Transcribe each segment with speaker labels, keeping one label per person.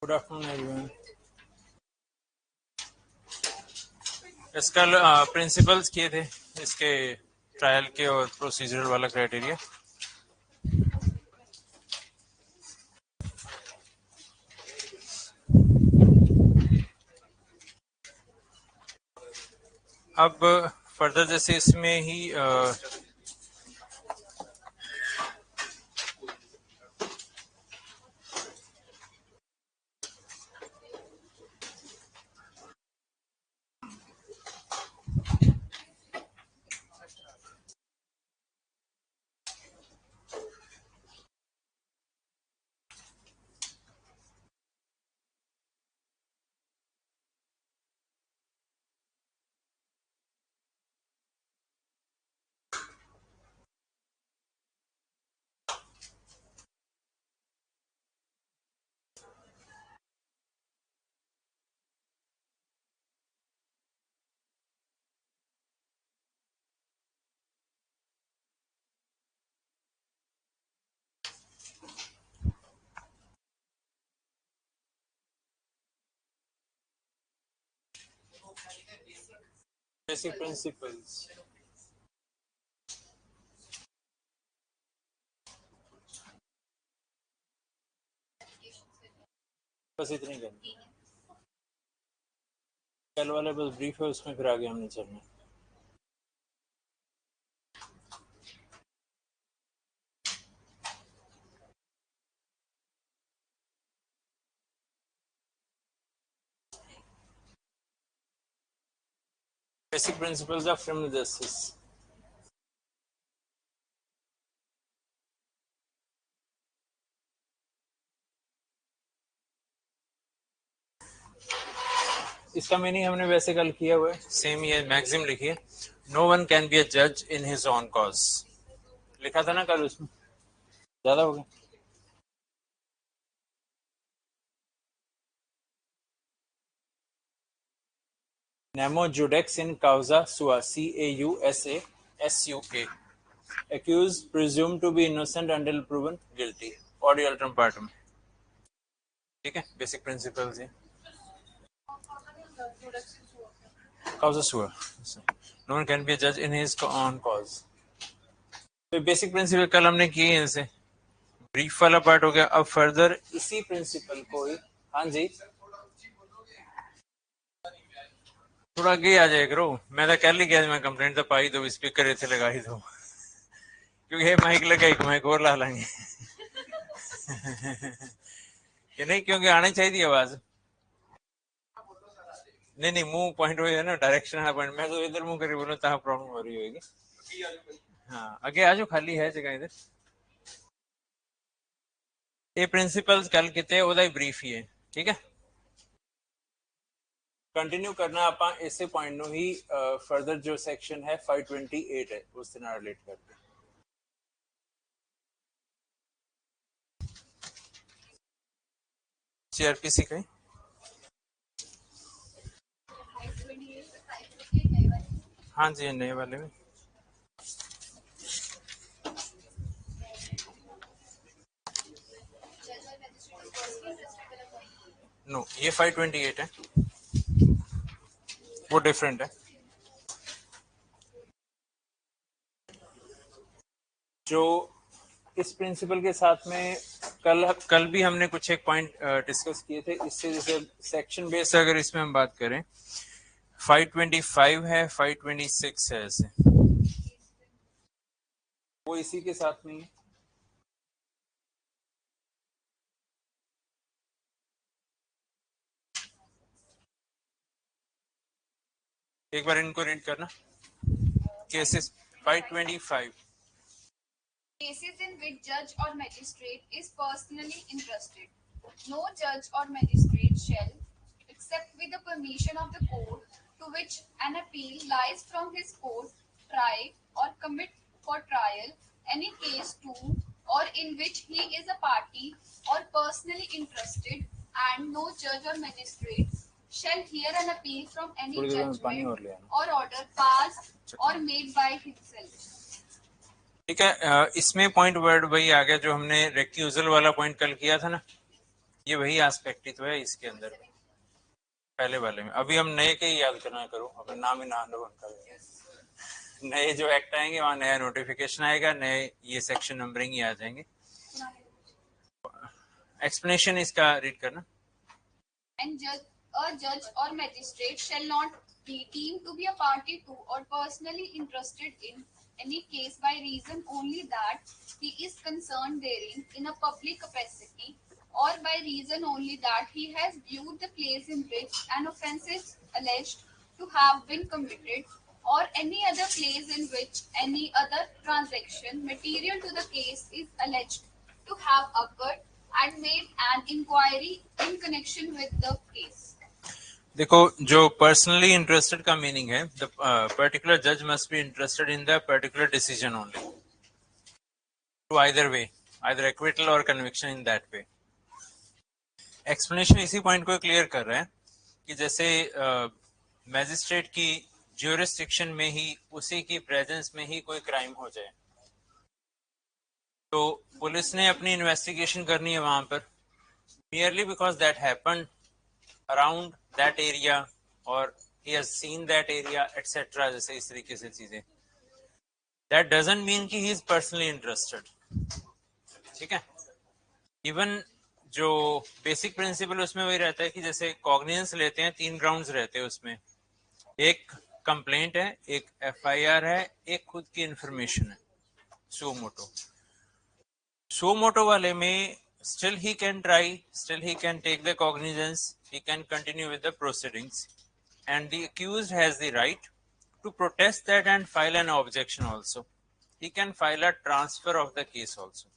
Speaker 1: Good afternoon everyone. इसका principles किए थे इसके ट्रायल के और प्रोसीजरल वाला क्राइटेरिया। अब फर्दर जैसे इसमें ही बेसिक प्रिंसिपल्स बस इतनी करनी। कल वाला बस ब्रीफ है, उसमें फिर आगे हमने चलना। Basic principles of criminal justice. इसका मीनिंग हमने वैसे कल किया हुआ है, सेम ही है, मैक्सिम लिखिए। No one can be a जज इन हिज ओन कॉज। लिखा था ना कल, उसमें ज्यादा हो गया। Nemo judex in causa sua, CAUSA SUA. Accused presumed to be innocent until proven guilty. Audio alterum partum. ठीक है, बेसिक प्रिंसिपल्स है। Causa sua. No one can be a judge in his own cause. तो basic principle कल हमने किए हैं, इनसे brief वाला पार्ट हो गया। अब फर्दर इसी प्रिंसिपल को ही, हाँ जी, थोड़ा आगे आ जाए करो। मैं तो कल ही गया, मैं कंप्लेंट तो पाई दो, स्पीकर इतने लगा ही दो, क्योंकि ये माइक लगा, एक माइक और ला लेंगे कि नहीं, क्योंकि आनी चाहिए आवाज। नहीं नहीं, मुंह पॉइंट हो ना, डायरेक्शन वाला पॉइंट। मैं तो इधर मुंह करके बोलूं, तहाँ प्रॉब्लम हो रही होगी। हाँ, आगे आ जाओ, खाली है जगह इधर। ये प्रिंसिपल्स कल कितने ओदा ही ब्रीफ ही है, ठीक है। कंटिन्यू करना ਆਪਾਂ ਇਸੇ ਪੁਆਇੰਟ ਨੂੰ ਹੀ। ਫਰਦਰ ਜੋ ਸੈਕਸ਼ਨ ਹੈ 528 ਹੈ, ਉਸ ਦੇ ਨਾਲ ਰਿਲੇਟ ਕਰਕੇ। सीआरपीसी का हाँ जी, नए वाले में नो, ये 528 है, वो डिफरेंट है। जो इस प्रिंसिपल के साथ में कल भी हमने कुछ एक पॉइंट डिस्कस किए थे। इससे जैसे सेक्शन बेस अगर इसमें हम बात करें, 525 है, 526 है, ऐसे वो इसी के साथ में है। एक बार इनको रीड करना। Cases 525,
Speaker 2: cases in which judge or magistrate is personally interested. No judge or magistrate shall, except with the permission of the court to which an appeal lies from his court, try or commit for trial any case to or in which he is a party or personally interested, and no judge or magistrate shall hear an appeal from any judgment or order passed or made by himself.
Speaker 1: ठीक है। इसमें point word वही आ गया जो हमने रेक्यूजल वाला point कल किया था ना। ये वही एस्पेक्ट ही तो है इसके अंदर पहले वाले में। अभी हम नए के ही याद करना करो, अपना नाम ही ना लो उनका। नए जो एक्ट आएंगे वहां नया नोटिफिकेशन आएगा, नए ये सेक्शन नंबरिंग ही आ जाएंगे। एक्सप्लेनेशन इसका रीड करना।
Speaker 2: And a judge or magistrate shall not be deemed to be a party to or personally interested in any case by reason only that he is concerned therein in a public capacity, or by reason only that he has viewed the place in which an offence is alleged to have been committed, or any other place in which any other transaction material to the case is alleged to have occurred, and made an inquiry in connection with the case.
Speaker 1: देखो, जो personally interested का meaning है, the particular जज must be interested in the particular decision only, to either way, either acquittal और conviction in that way. Explanation इसी point को clear कर रहे हैं कि जैसे मैजिस्ट्रेट की ज्यूरिस्डिक्शन में ही, उसी की प्रेजेंस में ही कोई क्राइम हो जाए, तो पुलिस ने अपनी इन्वेस्टिगेशन करनी है वहां पर, merely because that happened around that area or he has seen that area etc, जैसे इस तरीके से चीजें। that doesn't mean कि he is personally interested, ठीक है। इवन जो बेसिक प्रिंसिपल उसमें वही रहता है कि जैसे कॉग्निजेंस लेते हैं, 3 ग्राउंड्स रहते हैं उसमें, एक कंप्लेंट है, एक एफआईआर है, एक खुद की इंफॉर्मेशन है, सो मोटो वाले में still he can try, still he can take the cognizance, he can continue with the proceedings, and the accused has the right to protest that and file an objection also. He can file a transfer of the case also.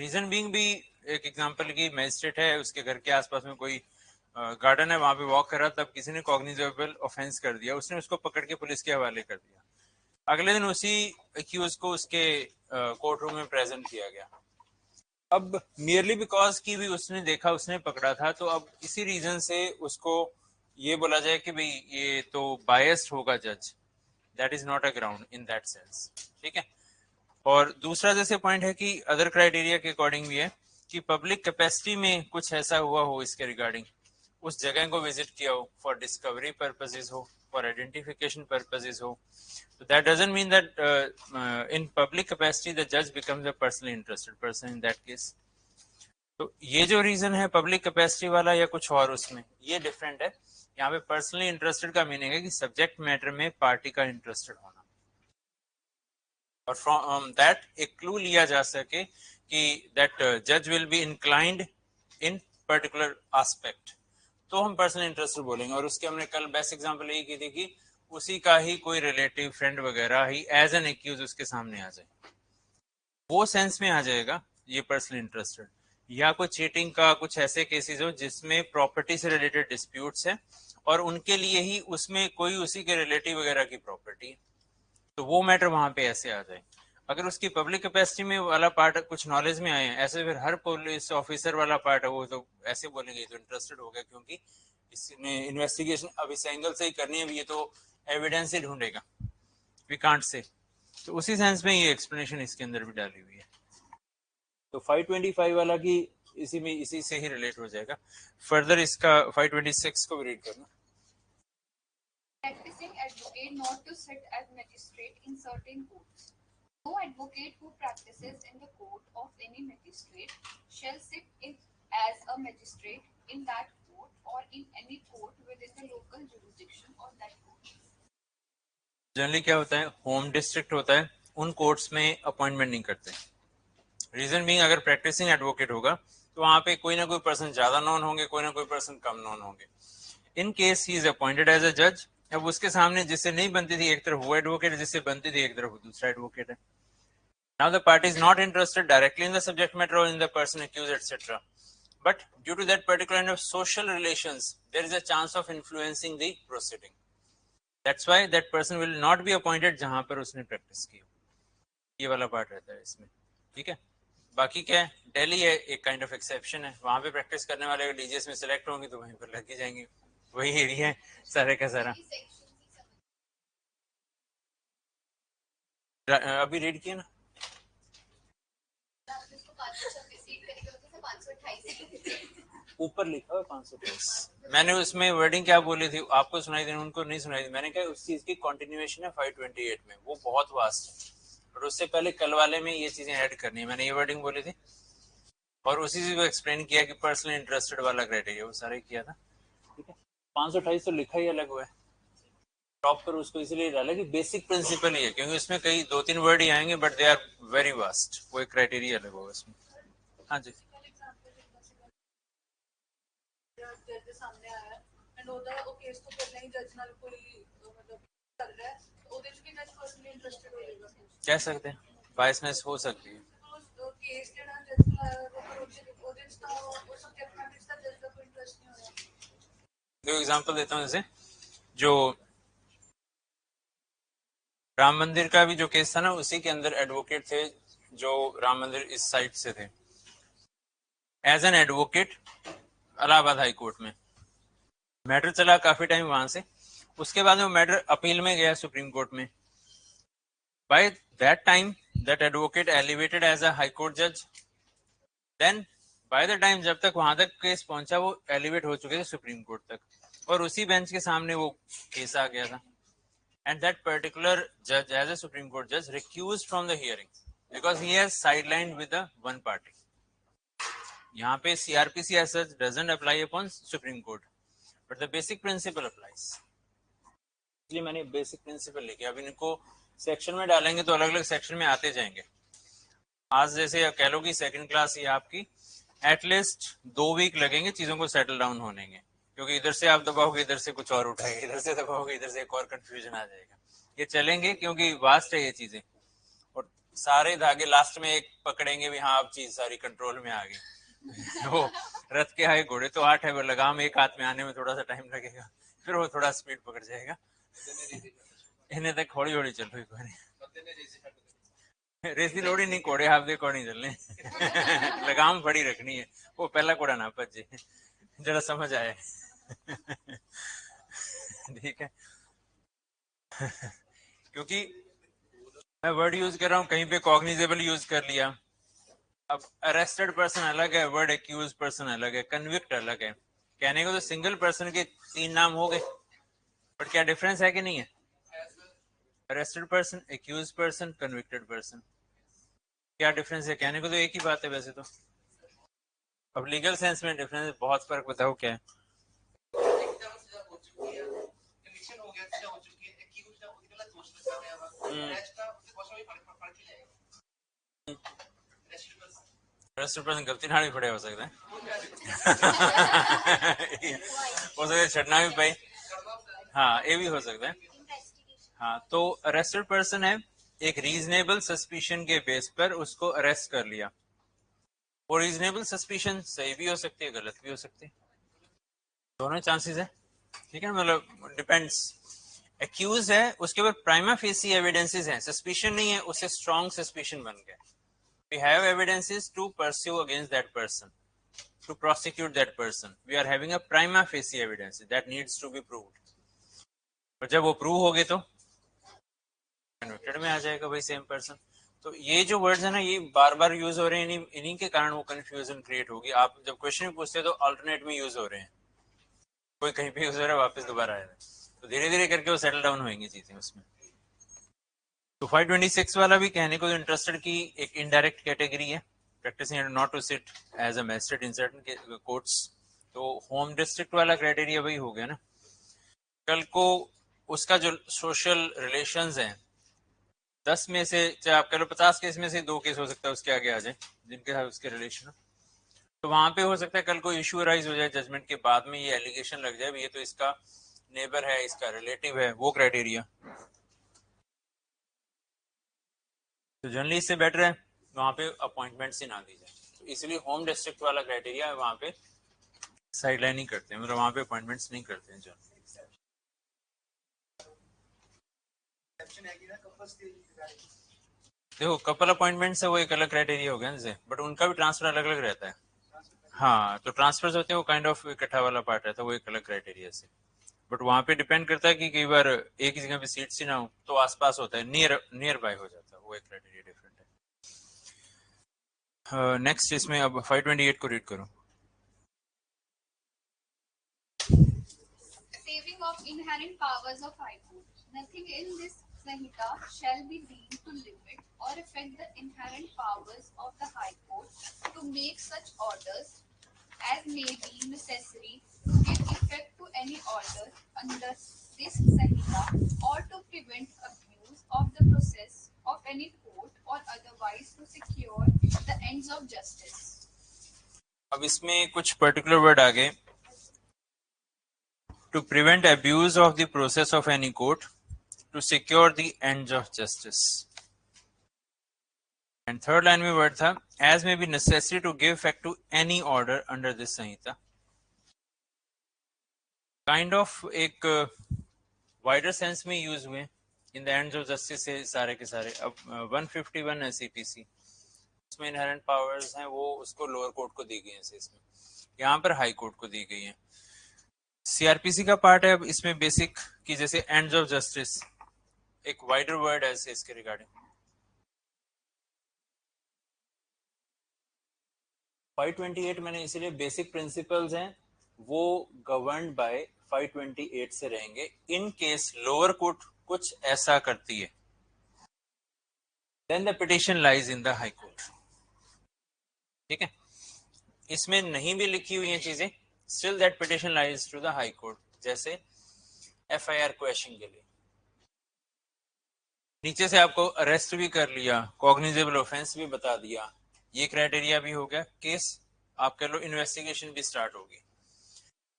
Speaker 1: Reason being भी एक example की, magistrate है, उसके घर के आसपास में कोई गार्डन है, वहां पे वॉक कर रहा, तब किसी ने कॉग्निजेबल ऑफेंस कर दिया, उसने उसको पकड़ के पुलिस के हवाले कर दिया। अगले दिन उसी एक्यूज को उसके कोर्ट रूम में प्रेजेंट किया गया। अब मियरली बिकॉज की भी उसने देखा, उसने पकड़ा था, तो अब इसी रीजन से उसको ये बोला जाए कि भाई ये तो बायस्ड होगा जज, that is not a ground in that sense, ठीक है। और दूसरा जैसे पॉइंट है कि अदर क्राइटेरिया के अकॉर्डिंग भी है कि पब्लिक कैपेसिटी में कुछ ऐसा हुआ हो इसके रिगार्डिंग, उस जगह को विजिट किया हो, फॉर डिस्कवरी पर्पसेस हो, फॉर आइडेंटिफिकेशन पर्पसेस हो, so that doesn't mean that in public capacity the judge becomes a personally interested person in that case. तो ये जो रीजन है पब्लिक कैपेसिटी वाला या कुछ और, उसमें ये डिफरेंट है। यहाँ पे पर्सनली इंटरेस्टेड का मीनिंग है कि सब्जेक्ट मैटर में पार्टी का इंटरेस्टेड होना, और फ्रॉम दैट एक क्लू लिया जा सके कि दैट जज will be inclined in particular aspect, तो हम पर्सनल इंटरेस्टेड बोलेंगे। और उसके हमने कल बेस्ट एग्जांपल यही की थी कि उसी का ही कोई रिलेटिव फ्रेंड वगैरह ही एज एन एक्यूज उसके सामने आ जाए, वो सेंस में आ जाएगा ये पर्सनल इंटरेस्टेड। या कोई चीटिंग का कुछ ऐसे केसेस हो जिसमें प्रॉपर्टी से रिलेटेड डिस्प्यूट्स है और उनके लिए ही उसमें कोई उसी के रिलेटिव वगैरह की प्रॉपर्टी है, तो वो मैटर वहां पे ऐसे आ जाए। अगर उसकी पब्लिक कैपेसिटी में वाला पार्ट कुछ नॉलेज में आए, ऐसे फिर हर पुलिस ऑफिसर वाला पार्ट है वो तो ऐसे बोलेंगे तो इंटरेस्टेड हो गया, क्योंकि इसने इन्वेस्टिगेशन अब इस एंगल से ही करनी है, ये तो एविडेंस ही ढूंढेगा, वी कांट से। तो उसी सेंस में ये एक्सप्लेनेशन इसके अंदर भी डाली हुई है। तो 525 वाला की इसी में, इसी से ही रिलेट हो जाएगा। फर्दर इसका 526 को भी रीड करना।
Speaker 2: Practicing advocate not to sit as magistrate in certain courts. No advocate who practices in the court of any magistrate shall sit as a magistrate in that court or in any court within the local jurisdiction of that court.
Speaker 1: Generally क्या होता है, home district होता है, उन courts में appointment नहीं करते। Reason being, अगर प्रैक्टिसिंग एडवोकेट होगा तो वहां पे कोई ना कोई पर्सन ज्यादा नॉन होंगे, कोई ना कोई पर्सन कम नॉन होंगे। In case he is appointed as a जज, अब उसके सामने जिससे नहीं बनती थी एक तरफ वो एडवोकेट है, जिससे बनती थी एक तरफ वो दूसरा एडवोकेट है। Now the party is not interested directly in the subject matter or in the person accused, etc. But due to that particular kind of social relations, there is a chance of influencing the proceeding. That's why that person will not be appointed जहां पर उसने practice की। ये वाला part रहता है इसमें, ठीक है। बाकी क्या है, दिल्ली है एक काइंड ऑफ एक्सेप्शन है, वहां पे प्रैक्टिस करने वाले अगर डीजीएस में सिलेक्ट होंगे तो वहीं पर लग जाएंगे, वही एरिया है सारे का सारा। अभी रीड किया ना,
Speaker 2: 528
Speaker 1: ऊपर लिखा हुआ 528। मैंने उसमें वर्डिंग क्या बोली थी आपको सुनाई दी, उनको नहीं सुनाई दी। मैंने कहा उस चीज की कंटिन्यूएशन है 528 में, वो बहुत वास्ट है और उससे पहले कल वाले में ये चीजें ऐड करनी है। मैंने ये वर्डिंग बोली थी और उसी चीज को एक्सप्लेन किया कि पर्सनल इंटरेस्टेड वाला क्राइटेरिया वो सारे किया था। ठीक है, 528 तो लिखा ही अलग हुआ है, टॉप पर उसको इसलिए डाला कि बेसिक प्रिंसिपल ही है, क्योंकि उसमें कई 2-3 वर्ड ही आएंगे but they are very vast, वो एक क्राइटेरिया अलग होगा उसमें। हाँ जी,
Speaker 3: जज सामने आया एंड ਉਹਦਾ ਉਹ ਕੇਸ ਤੋਂ ਪਹਿਲਾਂ ਹੀ ਜੱਜ ਨਾਲ ਕੋਈ ਮਤਲਬ ਚੱਲ ਰਿਹਾ ਹੈ, ਉਹਦੇ ਵਿੱਚ ਵੀ ਜੱਜ ਪਰਸਨਲੀ ਇੰਟਰਸਟਿਡ ਹੋਏਗਾ।
Speaker 1: कह सकते हैं बायसनेस हो सकती है।
Speaker 3: ਉਹ ਕੇਸ ਜਿਹੜਾ ਜੱਜ ਕੋਲ ਆਇਆ ਉਹਦੇ ਵਿੱਚ ਤਾਂ ਉਹ ਸਬਜੈਕਟ ਮੈਟਰ ਦਾ ਜੱਜ ਦਾ ਕੋਈ ਇੰਟਰਸਟ ਨਹੀਂ ਹੋਇਆ।
Speaker 1: दो एग्जांपल देता हूँ, जैसे जो राम मंदिर का भी जो केस था ना, उसी के अंदर एडवोकेट थे जो राम मंदिर इस साइड से थे, as an advocate Allahabad high court में मैटर चला काफी टाइम वहां से। उसके बाद वो मैटर अपील में गया सुप्रीम कोर्ट में। By that time that advocate elevated as a high court जज, देन बाय द टाइम जब तक वहां तक केस पहुंचा वो एलिवेट हो चुके थे सुप्रीम कोर्ट तक, और उसी बेंच के सामने वो केस आ गया था। And that particular judge, as a Supreme Court judge, recused from the hearing because he has sidelined with the one party. यहाँ पे CRPC as such doesn't apply upon Supreme Court, but the basic principle applies. इसलिए मैंने basic principle लिखे। अब इनको section में डालेंगे तो अलग अलग सेक्शन में आते जाएंगे। आज जैसे कह लो कि सेकंड क्लास ये आपकी एटलीस्ट 2 वीक लगेंगे चीजों को सेटल डाउन होने के, क्योंकि इधर से आप दबाओगे इधर से कुछ और उठाएगा, इधर से दबाओगे इधर से एक और कंफ्यूजन आ जाएगा। ये चलेंगे क्योंकि वास्ट है ये चीजें, और सारे धागे लास्ट में एक पकड़ेंगे भी, हाँ अब चीज सारी कंट्रोल में आ गई। वो रथ के आए घोड़े तो 8 है, वो लगाम एक हाथ में आने में थोड़ा सा टाइम लगेगा, फिर वो थोड़ा स्पीड पकड़ जाएगा। इन्हें तक हौली हौली चल रही कोई रेसी लोड़ी नहीं, घोड़े आप देखो नहीं चलने। लगाम फड़ी रखनी है, वो पहला घोड़ा ना भजे, जरा समझ आए। ठीक है, क्योंकि मैं वर्ड यूज कर रहा हूं, कहीं पे कॉग्निजेबल यूज कर लिया। अब अरेस्टेड पर्सन अलग है, वर्ड एक्यूज पर्सन अलग है, कन्विक्ट अलग है। कहने को तो सिंगल पर्सन के 3 नाम हो गए, बट क्या डिफरेंस है कि नहीं है? Arrested person, accused person, convicted person, क्या डिफरेंस है? कहने को तो एक ही बात है वैसे तो, अब लीगल सेंस में डिफरेंस बहुत फर्क बताओ क्या है? अरेस्टेड पर्सन गलती नाल भी फड़िया हो सकता है। हो सकता है छड़ना भी पाई, हाँ ये भी हो सकता है। हाँ, तो अरेस्टेड पर्सन है, एक रीजनेबल सस्पिशन के बेस पर उसको अरेस्ट कर लिया। वो रीजनेबल सस्पिशन सही भी हो सकती है, गलत भी हो सकती है, दोनों चांसेस है। ठीक है, मतलब डिपेंड्स। एक्यूज है, उसके ऊपर प्राइमा फेसी एविडेंसेस हैं, सस्पिशन नहीं है, उससे स्ट्रॉन्ग सस्पिशन बन गया। We have evidences to pursue against that person, to prosecute that person. We are having a prima facie evidence that needs to be proved. और जब वो प्रूव हो गए तो कन्विक्टेड में आ जाएगा भाई सेम पर्सन। तो ये जो वर्ड्स है ना, ये बार बार यूज हो रहे हैं, इन्हीं के कारण वो कंफ्यूजन क्रिएट होगी। आप जब क्वेश्चन पूछते हैं तो अल्टरनेट में यूज हो रहे हैं, कोई कहीं पे यूज हो रहा है वापस दोबारा आएगा, तो धीरे धीरे करके वो सेटल डाउन होंगी चीजें उसमें। तो 526 वाला भी कहने को इंटरेस्टेड की एक इनडायरेक्ट कैटेगरी है, practicing not to sit as a magistrate in certain courts. तो होम डिस्ट्रिक्ट वाला क्राइटेरिया वही हो गया ना। कल को उसका जो सोशल रिलेशंस हैं, 10 में से चाहे आप कह लो 50 केस में से 2 केस हो सकता है उसके आगे आ जाए जिनके साथ उसके रिलेशन हो, तो वहां पे हो सकता है कल को इशू राइज हो जाए जजमेंट के बाद में, ये एलिगेशन लग जाए ये तो इसका नेबर है, इसका रिलेटिव है, वो क्राइटेरिया। तो जनरली इससे बेटर है वहां पे अपॉइंटमेंट्स ही ना दी जाए, तो इसलिए होम डिस्ट्रिक्ट वाला क्राइटेरिया वहां पे साइडलाइन ही करते हैं, मतलब वहां पे अपॉइंटमेंट्स नहीं करते हैं जनरली। देखो कपल अपॉइंटमेंट से वो एक अलग क्राइटेरिया हो गया जैसे, बट उनका भी ट्रांसफर अलग अलग रहता है। हाँ, तो ट्रांसफर होते हैं वो काइंड ऑफ इकट्ठा वाला पार्ट रहता है, वो एक अलग क्राइटेरिया से। बट वहां पे डिपेंड करता है कि कई बार एक ही जगह पे सीट्स ही ना हो तो आसपास होता है, नियर बाय हो जाता है, वो एक क्राइटेरिया डिफरेंट है। नेक्स्ट इसमें अब 528 को रीड करो.
Speaker 2: Saving of inherent powers of High Court. Nothing in this Sanhita shall be deemed to limit or affect the inherent powers of the High Court to make such orders as may be necessary to give effect to any order under this Sanhita or to prevent abuse of the process of any court or otherwise to secure the ends of justice.
Speaker 1: अब इसमें कुछ particular word आ गए. To prevent abuse of the process of any court, to secure the ends of justice. And third line में word था as may be necessary to give effect to any order under this Sanhita. Kind of एक wider sense में use हुए in the ends of justice से सारे के सारे. अब 151 है CPC, उसमें inherent powers हैं, वो उसको lower court को दी गई हैं इसमें, यहाँ पर high court को दी गई हैं. सीआरपीसी का पार्ट है. अब इसमें बेसिक की जैसे एंड्स ऑफ जस्टिस एक वाइडर वर्ड है इसके रिगार्डिंग. 528 मैंने इसीलिए बेसिक प्रिंसिपल्स हैं वो गवर्न्ड बाय 528 से रहेंगे. इन केस लोअर कोर्ट कुछ ऐसा करती है then the petition lies in the high court. ठीक है, इसमें नहीं भी लिखी हुई हैं चीजें, still that petition lies to the high court. जैसे FIR क्वेश्चन के लिए नीचे से आपको अरेस्ट भी कर लिया, कॉग्निजेबल ऑफेंस भी बता दिया, ये क्राइटेरिया भी हो गया, केस आप कह लो इन्वेस्टिगेशन भी स्टार्ट होगी.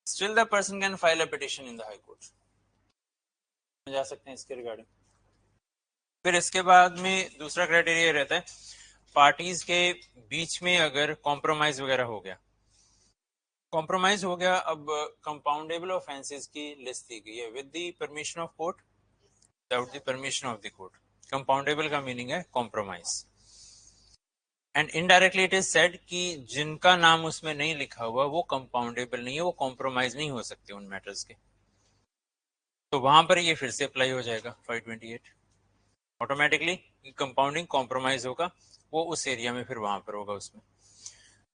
Speaker 1: Still the person can file a petition in the high court. जा सकते हैं इसके रिगार्डिंग. फिर इसके बाद में दूसरा क्राइटेरिया रहता है पार्टीज के बीच में अगर कॉम्प्रोमाइज वगैरह हो गया. कॉम्प्रोमाइज हो गया, अब कंपाउंडेबल ऑफेंसेस की लिस्ट दी गई है with the permission of court, without the permission of the court. Compoundable का मीनिंग है compromise. And indirectly it is said कि जिनका नाम उसमें नहीं लिखा हुआ वो कंपाउंडेबल नहीं है, वो कॉम्प्रोमाइज नहीं हो सकते उन मैटर्स के. तो वहां पर ये फिर से अप्लाई हो जाएगा 528 ऑटोमेटिकली. कंपाउंडिंग कॉम्प्रोमाइज होगा वो उस एरिया में फिर वहां पर होगा उसमें.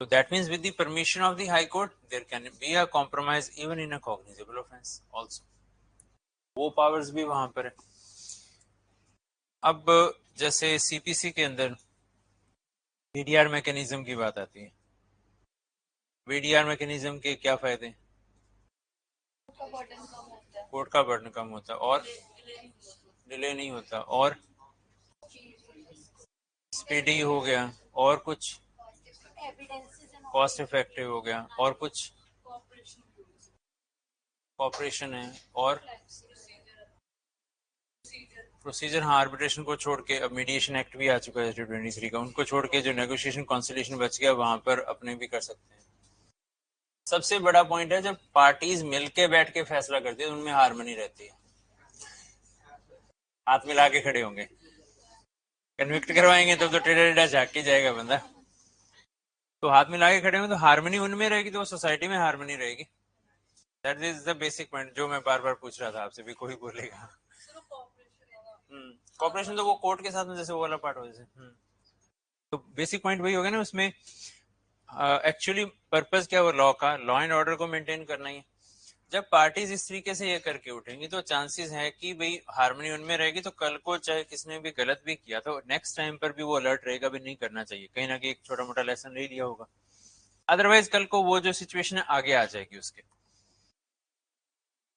Speaker 1: So that means with the permission of the High Court, there can be a compromise even in a cognizable offense also. वो powers भी वहां पर है. अब जैसे CPC के अंदर VDR मैकेनिज्म की बात आती है. VDR मैकेनिज्म के क्या फायदे हैं? कोर्ट का बर्डन कम होता है और डिले नहीं होता और स्पीडी हो गया और कुछ कॉस्ट इफेक्टिव हो गया और कुछ कॉपरेशन है और प्रोसीजर. हाँ, आर्बिट्रेशन को छोड़ के अब मीडिएशन एक्ट भी आ चुका है 23 का, उनको छोड़ के जो नेगोशिएशन कॉन्सिलेशन बच गया वहां पर अपने भी कर सकते हैं. सबसे बड़ा पॉइंट है जब पार्टीज मिलके बैठ के फैसला करती है उनमें हार्मनी रहती है. हाथ मिला के खड़े होंगे, कन्विक्ट करवाएंगे तो टेढ़ा टेढ़ा झाँक के जाएगा बंदा. तो हाथ मिला के खड़े होंगे तो हार्मनी उनमें रहेगी तो सोसाइटी में हार्मनी रहेगी. That is the basic point जो मैं बार बार पूछ रहा था आपसे भी कोई बोलेगा. कॉपरेशन तो वो कोर्ट के साथ में जैसे वो वाला पार्ट हो जैसे. तो बेसिक पॉइंट वही हो गया ना उसमें. एक्चुअली पर्पस क्या वो लॉ का, लॉ एंड ऑर्डर को मेंटेन करना ही है. जब पार्टीज इस तरीके से ये करके उठेंगी तो चांसेस है कि भाई हार्मनी उनमें रहेगी, तो कल को चाहे किसने भी गलत भी किया तो नेक्स्ट टाइम पर भी वो अलर्ट रहेगा भी नहीं करना चाहिए, कहीं ना कहीं एक छोटा मोटा लेसन ले लिया होगा. अदरवाइज कल को वो जो सिचुएशन है आगे आ जाएगी उसके.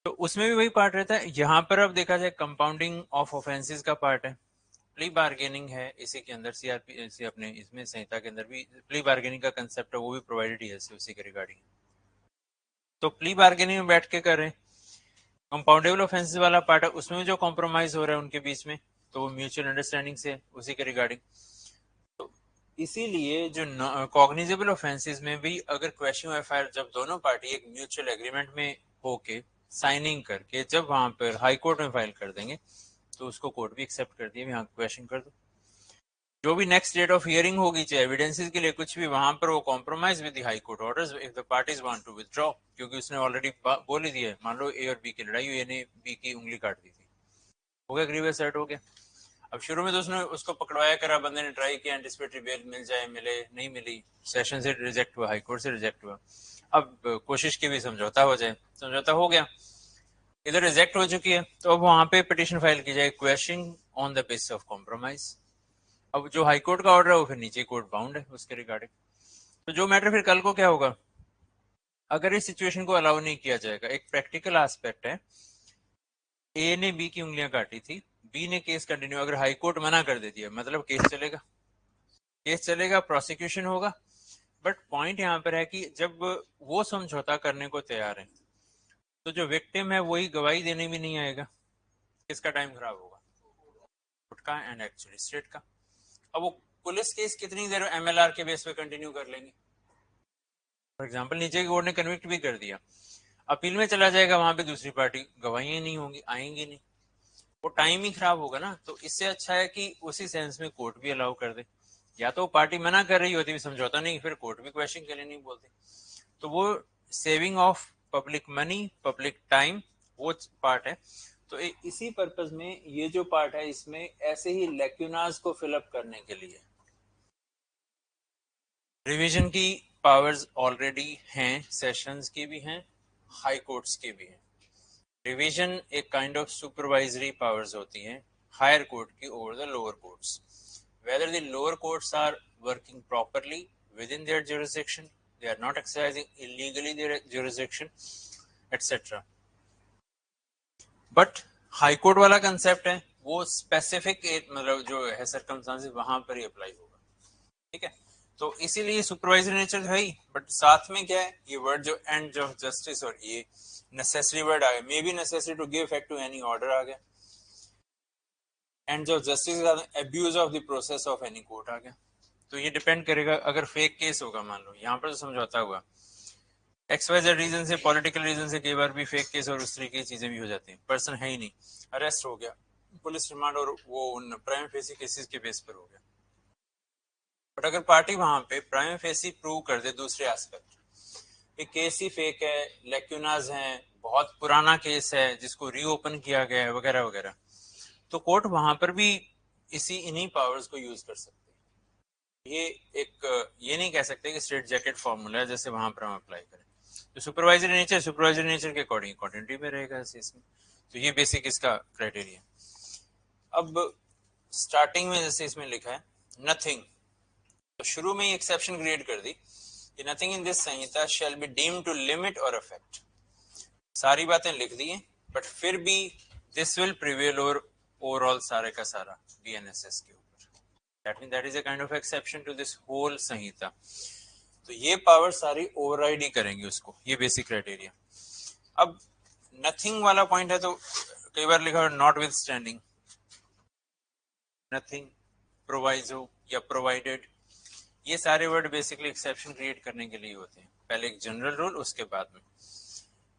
Speaker 1: तो उसमें भी वही पार्ट रहता है. यहाँ पर अब देखा जाए कंपाउंडिंग ऑफ ऑफेंसेस का पार्ट है, प्ली बार्गेनिंग है इसी के अंदर. सीआरपी अपने इसमें संहिता के अंदर भी प्ली बार्गेनिंग का कंसेप्ट है, वो भी प्रोवाइडेड ही है उसी के रिगार्डिंग. तो प्ली बार्गेनिंग में बैठ के कर रहे हैं. कंपाउंडेबल ऑफेंसेस वाला पार्ट है, उसमें जो कॉम्प्रोमाइज हो रहा है उनके बीच में तो वो म्यूचुअल अंडरस्टैंडिंग से उसी के रिगार्डिंग. तो इसीलिए जो कॉग्निजेबल ऑफेंसेस में भी अगर क्वेश्चन एफआईआर जब दोनों पार्टी एक म्यूचुअल एग्रीमेंट में होके साइनिंग करके जब वहां पर हाई कोर्ट में फाइल कर देंगे तो उसको कोर्ट भी एक्सेप्ट कर दिया, यहाँ क्वेश्चन कर दो. जो भी नेक्स्ट डेट ऑफ हियरिंग होगी चाहे एविडेंसेस के लिए कुछ भी, वहां पर वो compromise with the high court orders if the parties want to withdraw, क्योंकि उसने ऑलरेडी बोल ही दिया है. मान लो ए और बी की लड़ाई हुई, ने बी की उंगली काट दी थी, हो गया, ग्रीवियस हर्ट हो गया. अब शुरू में तो उसने उसको पकड़वाया करा, बंदे ने ट्राई किया, एंटिसिपेटरी बेल मिल जाए, मिले, नहीं मिली, सेशन से रिजेक्ट हुआ, हाई कोर्ट से रिजेक्ट हुआ। अब कोशिश की भी समझौता हो जाए, समझौता हो गया, इधर रिजेक्ट हो चुकी है, तो अब वहां पे पिटिशन फाइल की जाए, question on the basis of compromise. अब जो हाई कोर्ट का ऑर्डर है वो फिर नीचे कोर्ट बाउंड है उसके रिगार्डिंग। तो जो मैटर फिर कल को क्या होगा, अगर इस सिचुएशन को अलाउ नहीं किया जाएगा, एक प्रैक्टिकल एस्पेक्ट है, ए ने बी की उंगलियां काटी थी, बी ने केस कंटिन्यू, अगर हाई कोर्ट मना कर दे दिया मतलब केस चलेगा, केस चलेगा, प्रोसिक्यूशन होगा। बट पॉइंट यहाँ पर है कि जब वो समझौता करने को तैयार है तो जो विक्टिम है वही गवाही देने भी नहीं आएगा, किसका टाइम खराब होगा, कोर्ट का एंड एक्चुअली स्टेट का। अब वो पुलिस केस कितनी देर एमएलआर के बेस पे कंटिन्यू कर लेंगे, फॉर एग्जांपल नीचे की कोर्ट ने कन्विक्ट भी कर दिया, अपील में चला जाएगा, वहां पे दूसरी पार्टी गवाहियां नहीं होंगी, आएंगी नहीं, वो टाइम ही खराब होगा ना। तो इससे अच्छा है कि उसी सेंस में कोर्ट भी अलाउ कर दे, या तो पार्टी मना कर रही होती समझौता नहीं, फिर कोर्ट भी क्वेश्चन के लिए नहीं बोलती, तो वो saving of public money, public time, वो पार्ट है। तो इसी पर्पज में ये जो पार्ट है इसमें ऐसे ही लेक्यूनाज को फिलअप करने के लिए रिवीजन की पावर्स ऑलरेडी हैं, सेशंस की भी हैं, हाई कोर्ट्स की भी हैं। रिवीजन एक काइंड ऑफ सुपरवाइजरी पावर्स होती हैं हायर कोर्ट की over the lower courts, whether the lower courts are working properly within their jurisdiction, they are not exercising illegally their jurisdiction, etc. But high court वाला concept है वो specific मतलब जो है circumstances वहां पर ही अप्लाई होगा, ठीक है। तो इसीलिए सुपरवाइजरी नेचर है ही, बट साथ में क्या है, ये वर्ड जो एंड ऑफ जस्टिस और ये नेसेसरी वर्ड आ गया, may be necessary to give effect to any order आ गया, end of justice abuse of the process of any court आ गया। तो ये डिपेंड करेगा, अगर फेक केस होगा, मान लो यहाँ पर तो समझौता हुआ, एक्सवाइजेड रीजन से, पॉलिटिकल रीजन से कई बार भी फेक केस और उस तरीके की चीजें भी हो जाती हैं, पर्सन है ही नहीं, अरेस्ट हो गया, पुलिस रिमांड, और वो उन प्राइम फेसी केसेस के बेस पर हो गया। बट अगर पार्टी वहां पे प्राइम फेसी प्रूव कर दे दूसरे एस्पेक्ट, ये केस ही फेक है, लेक्यूनाज हैं, बहुत पुराना केस है जिसको रीओपन किया गया है वगैरह वगैरह, तो कोर्ट वहां पर भी इन्हीं पावर्स को यूज कर सकते हैं। ये एक ये नहीं कह सकते कि स्ट्रेट जैकेट फॉर्मूला है जैसे वहां पर हम अप्लाई करें, तो सुपरवाइजरी नेचर के अकॉर्डिंग कंटिन्यूटी में रहेगा इसमें। तो ये बेसिक इसका क्राइटेरिया। अब स्टार्टिंग में जैसे इसमें लिखा है नथिंग, तो शुरू में ही एक्सेप्शन क्रिएट कर दी कि nothing in this Sanhita shall be deemed to limit और अफेक्ट, सारी बातें लिख दी हैं, बट फिर भी दिस विल प्रिवेल ओवरऑल सारे का सारा बीएनएसएस के ऊपर, that mean that is a kind of exception to this whole sanhita. तो ये पावर सारी ओवरराइड ही करेंगे उसको, ये बेसिक क्राइटेरिया। अब नथिंग वाला पॉइंट है तो कई बार लिखा है notwithstanding, nothing, proviso या प्रोवाइडेड, ये सारे वर्ड बेसिकली एक्सेप्शन क्रिएट करने के लिए होते हैं, पहले एक जनरल रूल उसके बाद में।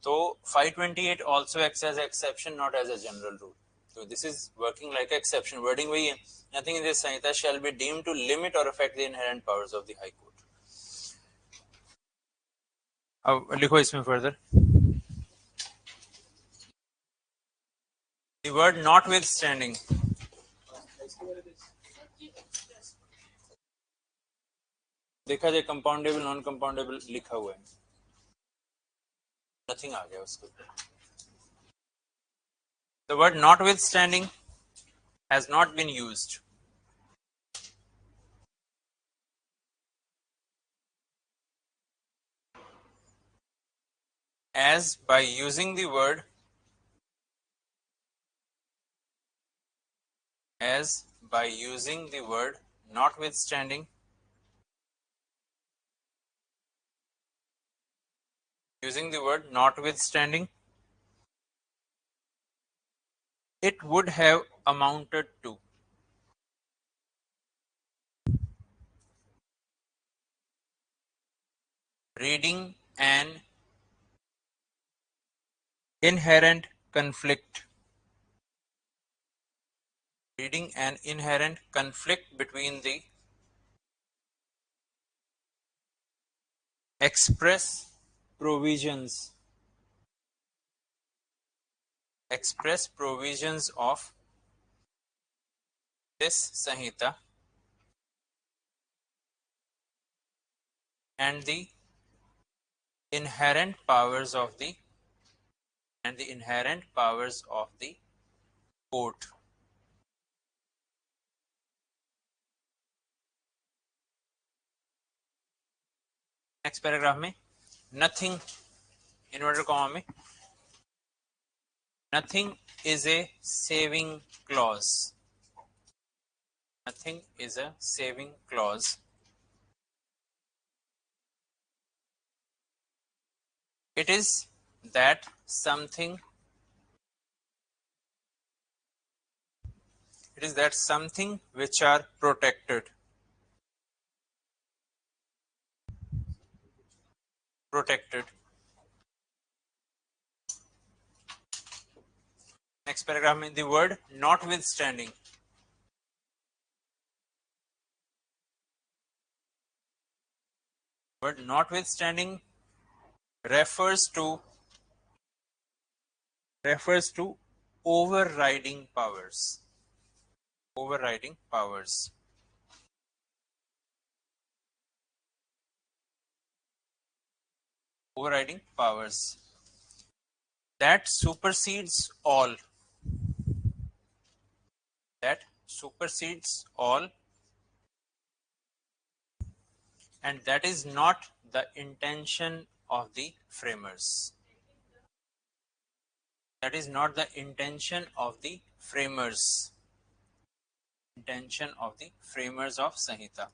Speaker 1: तो 528 also acts as exception, not as a general rule. So this is working like exception, wording वही है, nothing in this Samhita shall be deemed to limit or affect the inherent powers of the high court. अब लिखो इसमें further, the word notwithstanding, देखा जाए compoundable non compoundable लिखा हुआ है, नथिंग आ गया उसके ऊपर। The word notwithstanding has not been used. As by using the word notwithstanding, it would have amounted to reading an inherent conflict between the express provisions of this Samhita and the inherent powers of the court. Next paragraph में nothing inverter comma में nothing is a saving clause. Nothing is a saving clause. It is that something which are protected. Next paragraph में the word notwithstanding. Word notwithstanding refers to overriding powers. Overriding powers that supersedes all. And that is not the intention of the framers. Intention of the framers of Samhita.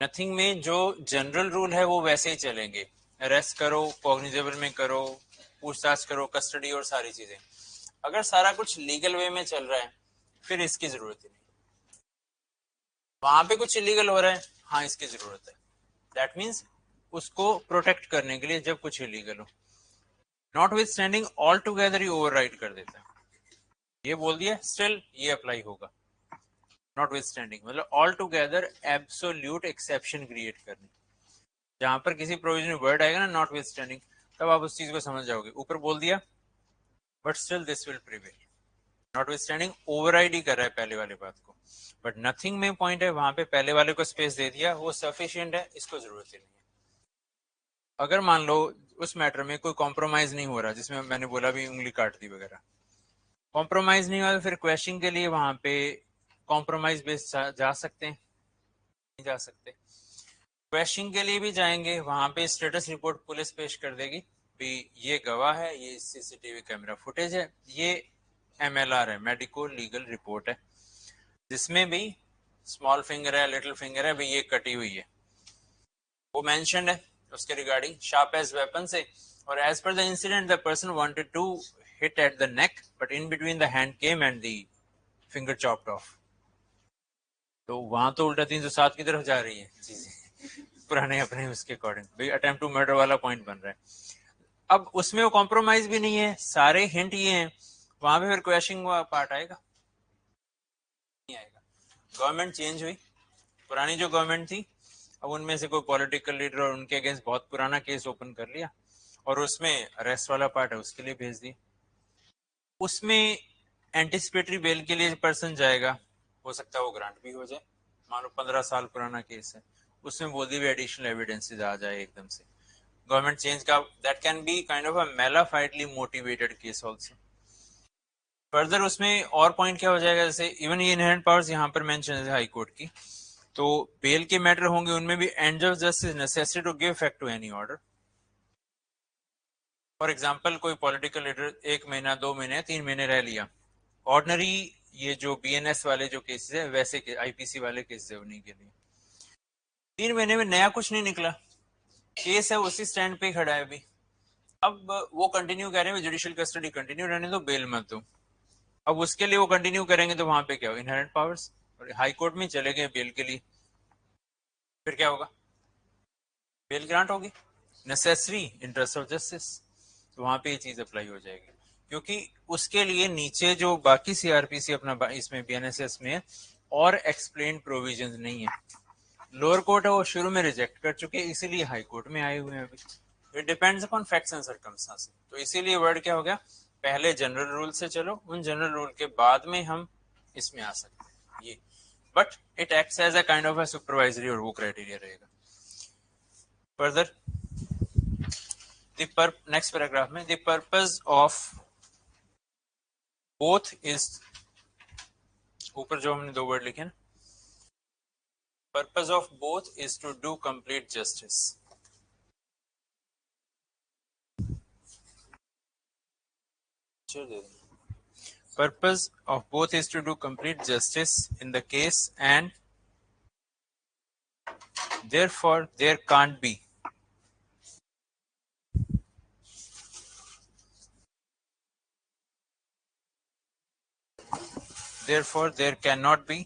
Speaker 1: Nothing में जो general rule है वो वैसे ही चलेंगे. Arrest करो, cognizable में करो, पूछताछ करो, कस्टडी और सारी चीजें. अगर सारा कुछ लीगल वे में चल रहा है फिर इसकी जरूरत ही नहीं. वहां पे कुछ इलीगल हो रहा है, हाँ इसकी जरूरत है. दैट मीन्स उसको प्रोटेक्ट करने के लिए जब कुछ इलीगल हो. Not with standing all together he override कर देता है. ये बोल दिया स्टिल ये अप्लाई होगा. नॉट विथ स्टैंडिंग मतलब all together absolute exception create करनी. जहां पर किसी प्रोविजन में वर्ड आएगा ना नॉट विथ स्टैंडिंग, तब आप उस चीज को समझ जाओगे. ऊपर बोल दिया but still this will prevail. Notwithstanding override ही कर रहा है पहले वाले बात को. बट नथिंग में पॉइंट है, वहां पे पहले वाले को स्पेस दे दिया, वो सफिशिएंट है, इसको जरूरत ही नहीं है. अगर मान लो उस मैटर में कोई कॉम्प्रोमाइज नहीं हो रहा, जिसमें मैंने बोला भी उंगली काट दी वगैरह, कॉम्प्रोमाइज नहीं हुआ तो फिर क्वेश्चन के लिए वहां पे कॉम्प्रोमाइज बेस जा सकते हैं, नहीं जा सकते. क्वेश्चन के लिए भी जाएंगे, वहां पे स्टेटस रिपोर्ट पुलिस पेश कर देगी भी ये गवाह है, ये सीसीटीवी कैमरा फुटेज है, ये MLR है, मेडिको लीगल रिपोर्ट है, जिसमें भी स्मॉल फिंगर है, लिटिल फिंगर है, भाई ये कटी हुई है, वो मेंशन है उसके रिगार्डिंग शार्प एज वेपन से. और as per the incident the person wanted to hit at the neck but in between the hand came and the finger chopped off. तो वहां तो उल्टा 307 की तरफ जा रही है चीजें पुराने अपने उसके अकॉर्डिंग. भाई अटेम्प्ट टू मर्डर वाला पॉइंट बन रहा है. अब उसमें वो कॉम्प्रोमाइज भी नहीं है, सारे हिंट ये हैं, वहां पे फिर क्वेश्चन पार्ट आएगा नहीं आएगा. गवर्नमेंट चेंज हुई, पुरानी जो गवर्नमेंट थी, अब उनमें से कोई पॉलिटिकल लीडर और उनके अगेंस्ट बहुत पुराना केस ओपन कर लिया और उसमें अरेस्ट वाला पार्ट है उसके लिए भेज दिया. उसमें एंटिसिपेटरी बेल के लिए पर्सन जाएगा, हो सकता है वो ग्रांट भी हो जाए. मान लो 15 साल पुराना केस है, उसमें बोल दी भी एडिशनल एविडेंसेस आ जाए एकदम से. गवर्नमेंट चेंज का that can be kind of a malafidely motivated case also. Further उसमें और पॉइंट क्या हो जाएगा, जैसे इवन ये इनहेरेंट पावर्स यहाँ पर मेंशन है हाई कोर्ट की, तो बेल के मैटर होंगे, उनमें भी end of justice necessity to give effect to any order. For example कोई पॉलिटिकल लीडर 1 महीना 2 महीने 3 महीने रह लिया, ऑर्डिनरी ये जो BNS वाले जो केसेस है वैसे के IPC वाले केसेस है उन्हीं के लिए 3 महीने में नया कुछ नहीं निकला, केस है उसी स्टैंड पे खड़ा है अभी. अब वो कंटिन्यू कह रहे हैं जुडिशियल कस्टडी कंटिन्यू रहने दो, बेल मत दो. अब उसके लिए वो कंटिन्यू करेंगे तो वहां पे क्या होगा, इनहेरेंट पावर्स, और हाई कोर्ट में चले गए बेल के लिए, फिर क्या होगा, बेल ग्रांट होगी, नेसेसरी इंटरेस्ट ऑफ जस्टिस. तो वहां पे ये चीज अप्लाई हो जाएगी, क्योंकि उसके लिए नीचे जो बाकी CRPC अपना इसमें BNSS में और एक्सप्लेन प्रोविजंस नहीं है. लोअर कोर्ट है वो शुरू में रिजेक्ट कर चुके हैं, इसीलिए हाई कोर्ट में आए हुए हैं अभी. It depends upon facts and circumstances. तो इसीलिए वर्ड क्या हो गया, पहले जनरल रूल से चलो, उन जनरल रूल के बाद में हम इसमें आ सकते हैं ये, but it acts as a kind of a supervisory, और वो क्राइटेरिया रहेगा. फर्दर नेक्स्ट पैराग्राफ में, the purpose of both is, ऊपर जो हमने दो वर्ड लिखे ना, purpose of both is to do complete justice. Purpose of both is to do complete justice in the case, and therefore there can't be therefore there cannot be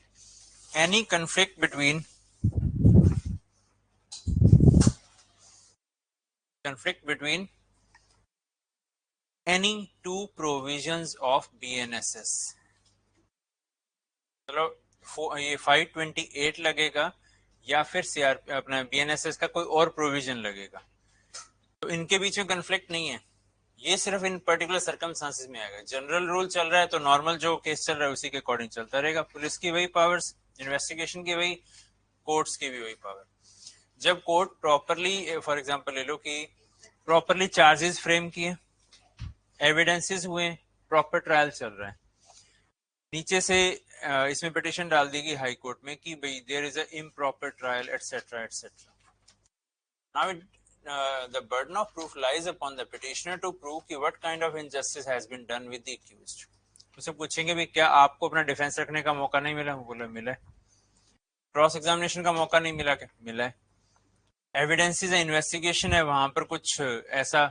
Speaker 1: any conflict between any two provisions of BNSS. चलो ये 528 लगेगा या फिर CR अपना BNSS का कोई और provision लगेगा, तो इनके बीच में कन्फ्लिक्ट नहीं है. ये सिर्फ इन पर्टिकुलर सर्कमस्टांसेस में आएगा. जनरल रूल चल रहा है तो नॉर्मल जो केस चल रहा है उसी के अकॉर्डिंग चलता रहेगा. पुलिस की वही पावर्स, इन्वेस्टिगेशन की वही, कोर्ट्स की भी वही पावर. जब कोर्ट प्रॉपरली, फॉर एग्जांपल ले लो कि प्रॉपरली चार्जेस फ्रेम किए, एविडेंसेस हुए, प्रॉपर ट्रायल चल रहा है, नीचे से इसमें पिटिशन डाल देगी हाई कोर्ट में कि भाई there is a improper trial etcetera etcetera. Now the burden of proof lies upon the petitioner to prove कि what kind of injustice has been done with the accused. उसे पूछेंगे भी क्या आपको अपना डिफेंस रखने का मौका नहीं मिला, बोला मिला है. क्रॉस एग्जामिनेशन का मौका नहीं मिला, क्या मिला है. एविडेंसेस इन्वेस्टिगेशन है, वहां पर कुछ ऐसा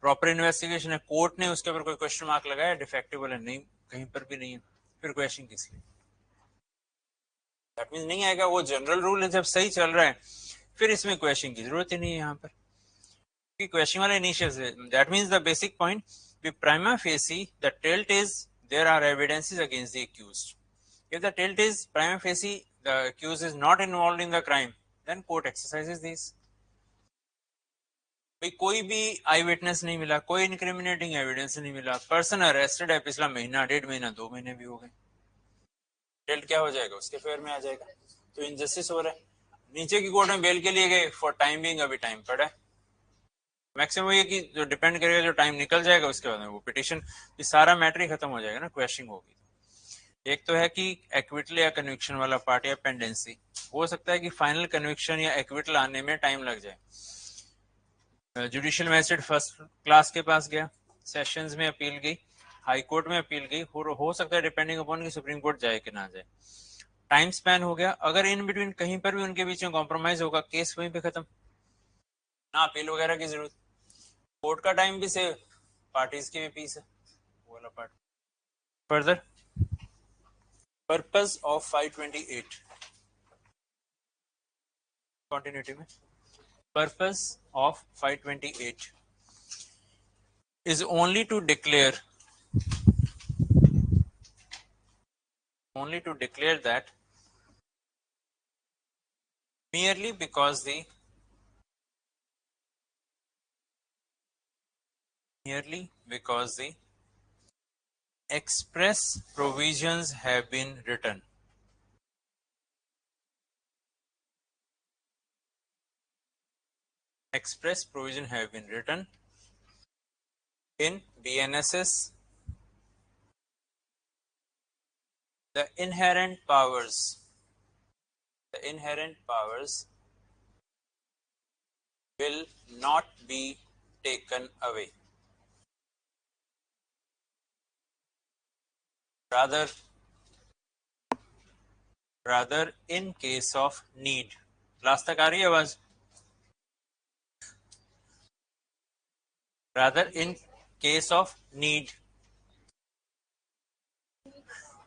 Speaker 1: प्रॉपर इन्वेस्टिगेशन है, कोर्ट ने उसके ऊपर कोई क्वेश्चन मार्क लगाया डिफेक्टिव है, नहीं कहीं पर भी नहीं है, फिर क्वेश्चन किस लिए. दैट मींस नहीं आएगा. वो जनरल रूल है, जब सही चल रहा है फिर इसमें क्वेश्चन की जरूरत ही नहीं है. यहाँ पर क्वेश्चन वाला इनिशियल से, that means the basic point, the prima facie the tilt is there are evidences against the accused. If the tilt is prima facie the accused is not involved in the crime, then court exercises this. भाई कोई भी आई witness नहीं मिला, कोई incriminating evidence नहीं मिला, person arrested है, पिछला महीना, 1.5 महीना, 2 महीने भी हो गए, टिल्ट क्या हो जाएगा, उसके फेवर में आ जाएगा. तो इनजस्टिस हो रहा है. नीचे की कोर्ट में बेल के लिए गए, फॉर टाइम बिंग अभी टाइम पड़ा है. मैक्सिमम ये कि जो डिपेंड करेगा, जो टाइम निकल जाएगा उसके बाद में वो पिटिशन, ये सारा मैटर ही खत्म हो जाएगा ना, क्वेश्चनिंग होगी. एक तो है कि एक्विटल या कन्विक्शन वाला पार्ट या पेंडेंसी, हो सकता है कि फाइनल कन्विक्शन या एक्विटल आने में टाइम लग जाए. जुडिशियल मैजिस्ट्रेट फर्स्ट क्लास के पास गया, सेशंस में अपील गई, हाई कोर्ट में अपील गई, हो सकता है डिपेंडिंग अपॉन कि सुप्रीम कोर्ट जाए कि ना जाए. टाइम स्पैन हो गया, अगर इन बिटवीन कहीं पर भी उनके बीच में कॉम्प्रोमाइज होगा, केस वहीं पे खत्म, ना अपील वगैरह की जरूरत. कोर्ट का टाइम भी सेव, पार्टीज की भी पीस है, वो वाला part. Further purpose of 528, continuity में, purpose of 528 is only to declare that merely because the express provisions have been written. Express provision have been written in BNSS. The inherent powers will not be taken away. Rather in case of need. Last तक आ रही है आवाज? Rather in case of need,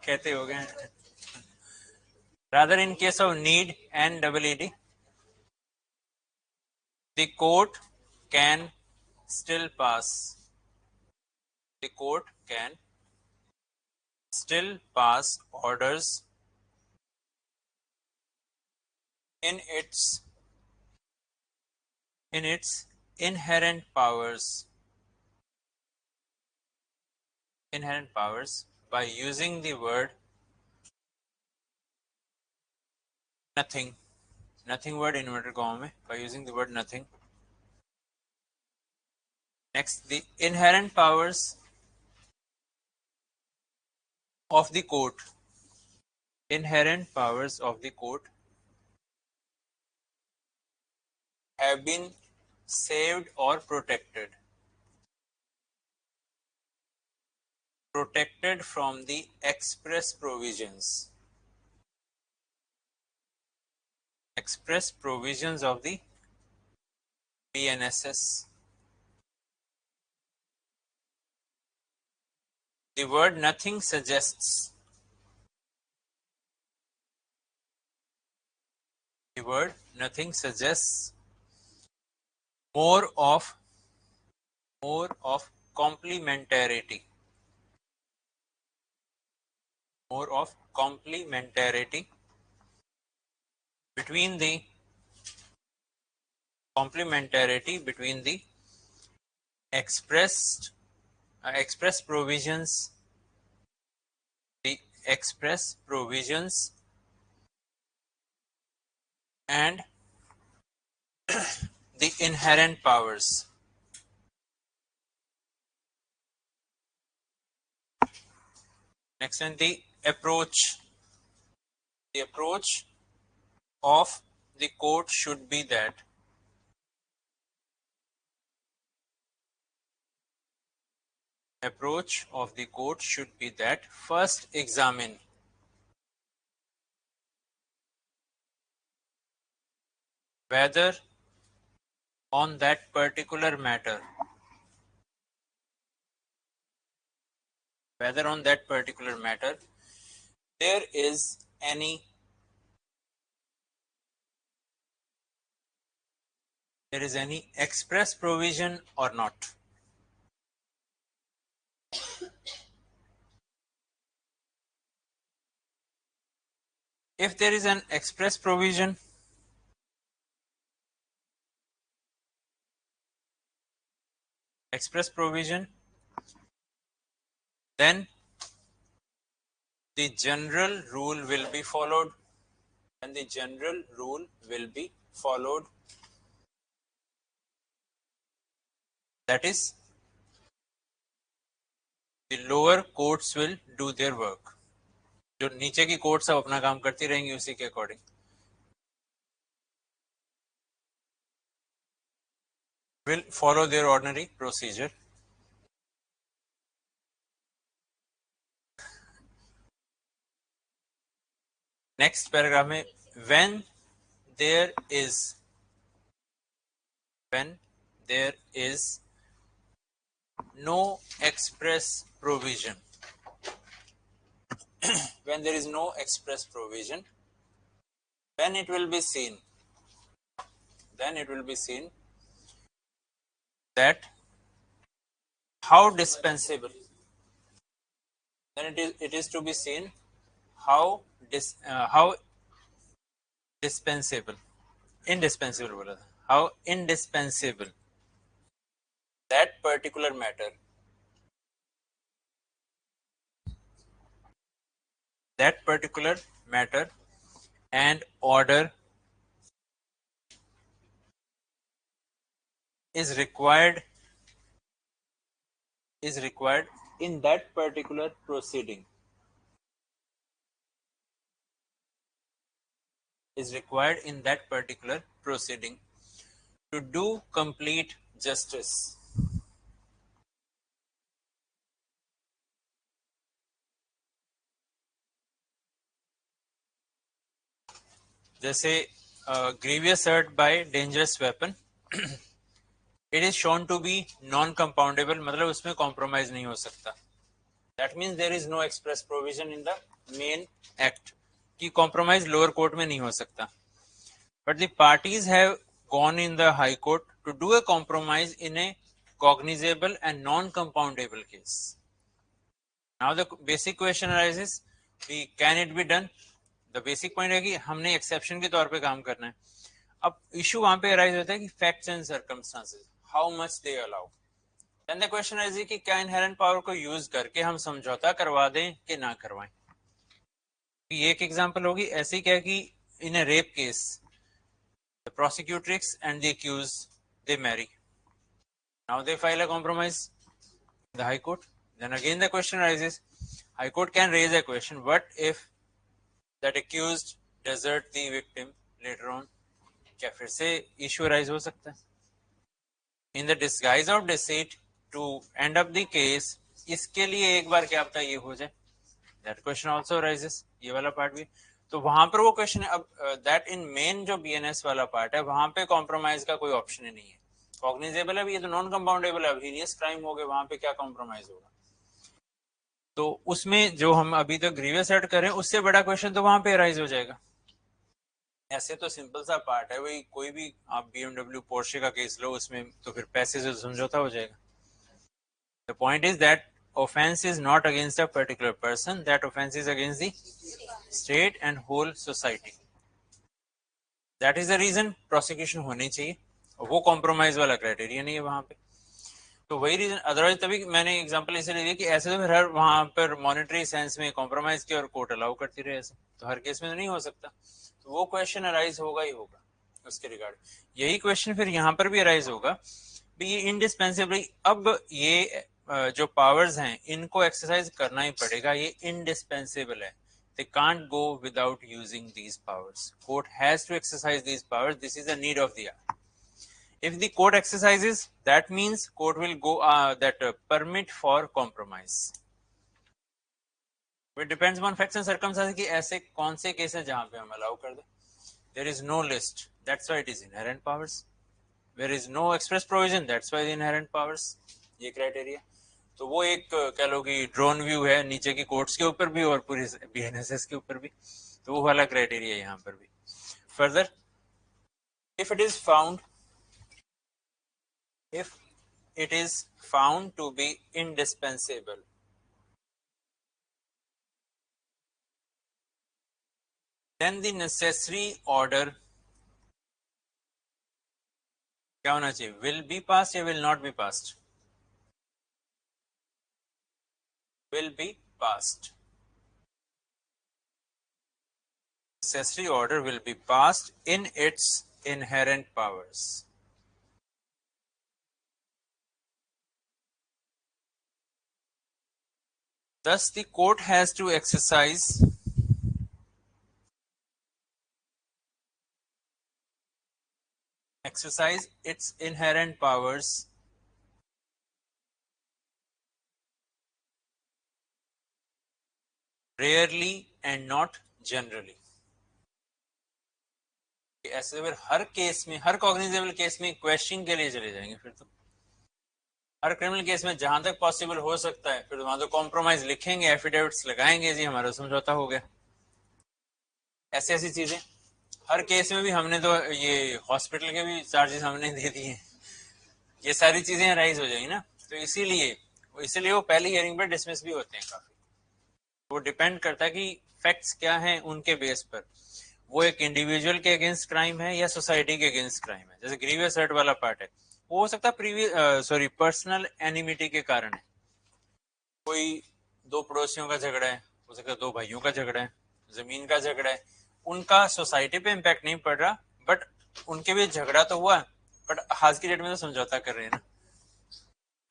Speaker 1: कहते हो गए. Rather in case of need and ED, the court can still pass orders in its inherent powers inherent powers by using the word nothing. Nothing word inverted comma में, by using the word nothing. Next, the inherent powers of the court. Inherent powers of the court have been saved or protected. Protected from the express provisions. Express provisions of the BNSS. The word nothing suggests. The word nothing suggests more of complementarity. More of complementarity between the express provisions, and the inherent powers. Next one, the approach. The approach of the court should be that first examine whether on that particular matter there is any express provision or not. If there is an express provision, then the general rule will be followed. That is, the lower courts will do their work. जो नीचे की court सब अपना काम करती रहेंगी उसी के according. Will follow their ordinary procedure. Next paragraph में when there is no express provision. When there is no express provision, then it will be seen that how dispensable. Then it is to be seen how indispensable that particular matter and order is required in that particular proceeding. To do complete justice. जैसे grievous hurt by dangerous weapon, it is shown to be non-compoundable, मतलब उसमें compromise नहीं हो सकता. That means there is no express provision in the main act कि compromise lower court में नहीं हो सकता. But the parties have gone in the high court to do a compromise in a cognizable and non-compoundable case. Now the basic question arises, can it be done? The basic point है कि हमने exception के तौर पे काम करना है. अब issue वहां पे arise होता है कि facts and circumstances, how much they allow. Then the question is कि क्या इनहेरेंट पावर को यूज करके हम समझौता करवा दें कि ना करवाएं. ये एक एग्जांपल होगी. ऐसे क्या कि in a rape case the prosecutrix and the accused they marry. Now they file a compromise in the High Court. Then again the question arises. High Court can raise a question. What if that accused desert the victim later on? क्या फिर से issue rise हो सकता है? In the disguise of deceit to end up the case, इसके लिए एक बार क्या पता ये हो जाए. That question also arises. ये वाला पार्ट भी. तो वहां पर वो क्वेश्चन है. अब दैट इन मेन जो बीएनएस वाला पार्ट है वहां पे कॉम्प्रोमाइज का कोई ऑप्शन ही नहीं है. कॉग्निजेबल है, ये तो नॉन कंपाउंडेबल है, हीनियस क्राइम हो गए, वहां पे क्या कॉम्प्रोमाइज होगा. तो उसमें जो हम अभी तक ग्रीवियस ऐड करें उससे बड़ा क्वेश्चन तो वहां पे राइज हो जाएगा. ऐसे तो सिंपल सा पार्ट है भाई, कोई भी आप BMW पोर्शे का केस लो, उसमें तो फिर पैसे से समझौता हो जाएगा. The point is that offense is not against a particular person, that offense is against the state and whole society. That is the reason prosecution होनी चाहिए. वो कॉम्प्रोमाइज वाला क्राइटेरिया नहीं है वहां पे. तो वही रीजन, अदरवाइज तभी मैंने एग्जांपल ऐसे ले लिया कि ऐसे तो फिर हर वहां पर मॉनेटरी सेंस में कॉम्प्रोमाइज किया और कोर्ट अलाउ करती रहे. ऐसे तो हर केस में तो नहीं हो सकता. तो वो क्वेश्चन अराइज होगा ही होगा उसके रिगार्ड. यही क्वेश्चन फिर यहाँ पर भी अराइज होगा. ये इंडिस्पेंसिबली अब ये जो पावर्स हैं इनको एक्सरसाइज करना ही पड़ेगा. ये इंडिस्पेंसिबल है. They can't go without using these powers. Court has to exercise these powers. This is a need of the hour. If the court exercises, that means court will go that permit for compromise. It depends on facts and circumstances कि ऐसे कौन से case है जहां पे हम allow कर दें. There is no list. That's why it is inherent powers. There is no express provision. That's why the inherent powers. ये क्राइटेरिया. तो वो एक कह लो कि ड्रोन व्यू है नीचे की कोर्ट्स के ऊपर भी और पूरी बीएनएसएस के ऊपर भी. तो वो वाला क्राइटेरिया यहाँ पर भी. Further, if it is found to be indispensable, then the necessary order क्या होना चाहिए? Will be passed या will not be passed? Will be passed. Necessary order will be passed in its inherent powers. Thus, the court has to exercise its inherent powers rarely and not generally. ऐसे फिर हर case में, हर cognizable case में question के लिए चले जाएंगे. फिर तो हर क्रिमिनल केस में जहां तक पॉसिबल हो सकता है फिर वहां तो कॉम्प्रोमाइज लिखेंगे, एफिडेविट्स लगाएंगे, जी हमारा समझौता हो गया. ऐसी ऐसी चीजें हर केस में भी हमने तो ये हॉस्पिटल के भी चार्जेस हमने दे दिए. ये सारी चीजें राइज हो जाएंगी ना. तो इसीलिए वो पहली हियरिंग पर डिसमिस भी होते हैं काफी. वो डिपेंड करता है कि फैक्ट्स क्या हैं उनके बेस पर. वो एक इंडिविजुअल के अगेंस्ट क्राइम है या सोसाइटी के अगेंस्ट क्राइम है. जैसे ग्रीवियस हर्ट वाला पार्ट है, वो हो सकता है पर्सनल एनिमिटी के कारण है. कोई दो पड़ोसियों का झगड़ा है, हो सकता है दो भाइयों का झगड़ा है, जमीन का झगड़ा है. उनका सोसाइटी पे इम्पैक्ट नहीं पड़ रहा, बट उनके भी झगड़ा तो हुआ. बट आज की डेट में तो समझौता कर रहे हैं ना,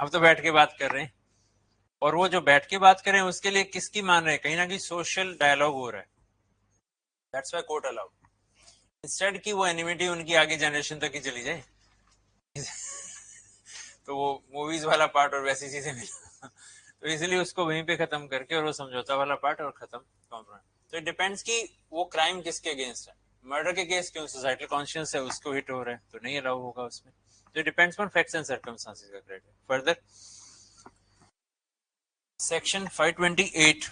Speaker 1: अब तो बैठ के बात कर रहे हैं. और वो जो बैठ के बात कर रहे हैं उसके लिए किसकी मान रहे हैं? कहीं ना कहीं सोशल डायलॉग हो रहा है. That's why court allowed. Instead की वो एनिमिटी उनकी आगे जनरेशन तक ही चली जाए. तो वो मूवीज वाला पार्ट और वैसी चीजें मिला. तो इसलिए उसको वहीं पे खत्म करके और वो समझौता वाला पार्ट और खत्म कॉम्प्रोमाइज. तो इट डिपेंड्स कि वो क्राइम किसके अगेंस्ट है. मर्डर के केस क्यों सोसाइटल कॉन्शियस है उसको हिट हो रहा है तो नहीं अलाउ होगा उसमें. तो depends on facts and circumstances का criteria. Further, section 528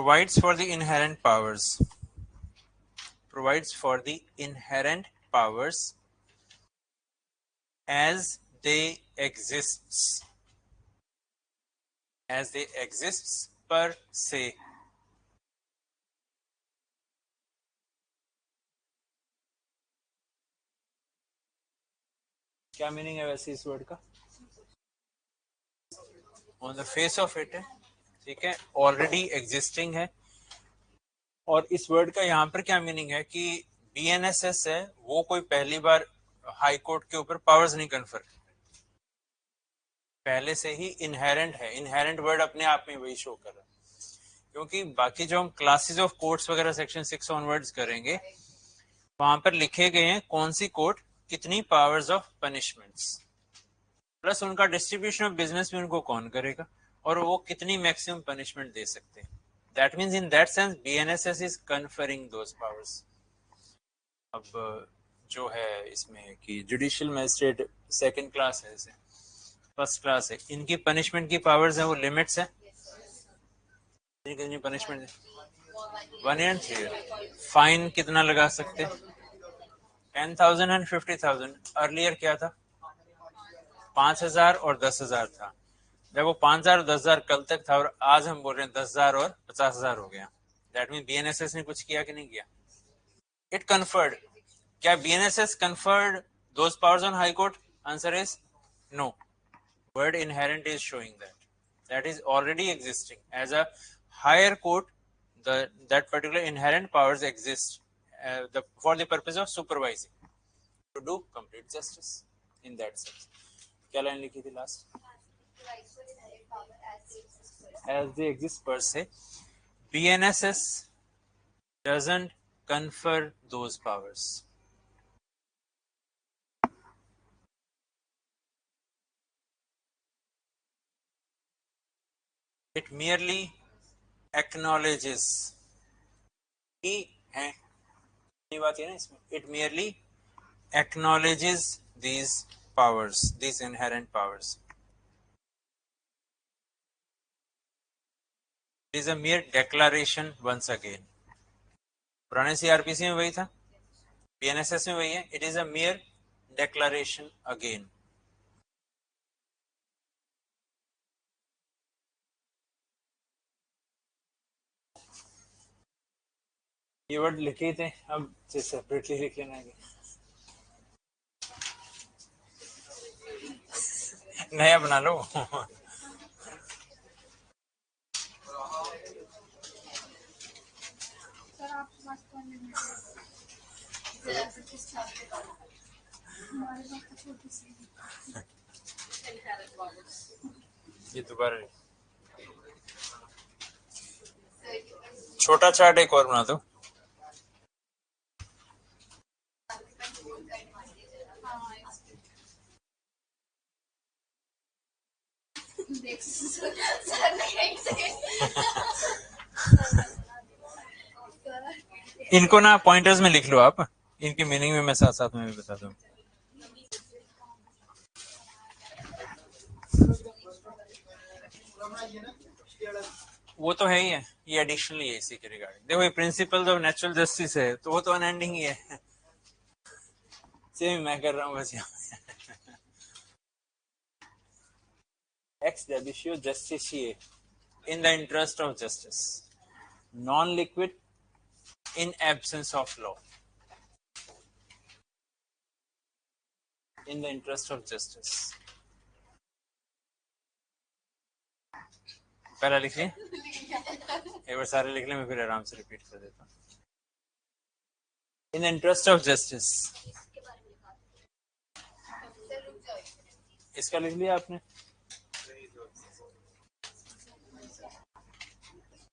Speaker 1: provides for the inherent powers as they exists per se. क्या मीनिंग है वैसे इस वर्ड का? On the face of it है, ठीक है, ऑलरेडी एग्जिस्टिंग है। और इस वर्ड का यहाँ पर क्या मीनिंग है कि बीएनएसएस है वो कोई पहली बार हाई कोर्ट के ऊपर पावर्स नहीं कन्फर, पहले से ही इनहेरेंट है। इनहेरेंट वर्ड अपने आप में वही शो कर रहा है, क्योंकि बाकी जो हम क्लासेस ऑफ कोर्ट्स वगैरह सेक्शन 6 ऑनवर्ड्स करेंगे वहां पर लिखे गए हैं कौन सी कोर्ट कितनी पावर्स ऑफ पनिशमेंट्स, प्लस उनका डिस्ट्रीब्यूशन ऑफ बिजनेस भी उनको कौन करेगा और वो कितनी मैक्सिमम पनिशमेंट दे सकते हैं। That means in that sense BNSS is conferring those powers. अब जो है इसमें कि जुडिशियल मजिस्ट्रेट सेकंड क्लास है, फर्स्ट क्लास है, इनकी पनिशमेंट की पावर्स है वो लिमिट्स है, कितनी पनिशमेंट है 1 year and 3 year। फाइन कितना लगा सकते 10,000 and 50,000। अर्लियर क्या था 5,000 और 10,000 था। जब वो 5,000 और 10,000 कल तक था और आज हम बोल रहे हैं 10,000 और 50,000 हो गया। दैट मीन बीएनएसएस ने कुछ किया कि नहीं किया? It conferred. क्या BNSS conferred those powers on high court? Answer is no. Word inherent is showing that is already existing as a higher court. That particular inherent powers exist for the purpose of supervising to do complete justice in that sense। क्या line लिखी थी last? As they exist per se, BNSS doesn't confer those powers। It merely acknowledges कि है, ये बात है ना इसमें, it merely acknowledges these powers, these inherent powers। It is a mere declaration once again। पुराने सीआरपीसी में वही था, बीएनएसएस में वही है। It is a mere declaration again। ये वर्ड लिखे थे, अब सेपरेटली लिख लेना है, नया बना लो। ये दोबारा छोटा चार्ट एक और बना दो। इनको ना पॉइंटर्स में लिख लो आप, इनकी मीनिंग में मैं साथ साथ में भी बता दूं। वो तो है ही है, ये एडिशनली है इसी के रिगार्डिंग। देखो ये प्रिंसिपल ऑफ नेचुरल जस्टिस है तो वो तो अनएंडिंग ही है, सेम मैं कर रहा हूँ बस यहाँ। Ex debito justitiae in the interest of justice, non-liquid in absence of law, in the interest of justice। पहला लिख लिया, एक बार सारे लिख लें, मैं फिर आराम से रिपीट कर देता हूँ। in the interest of justice, इसका लिख लिया आपने।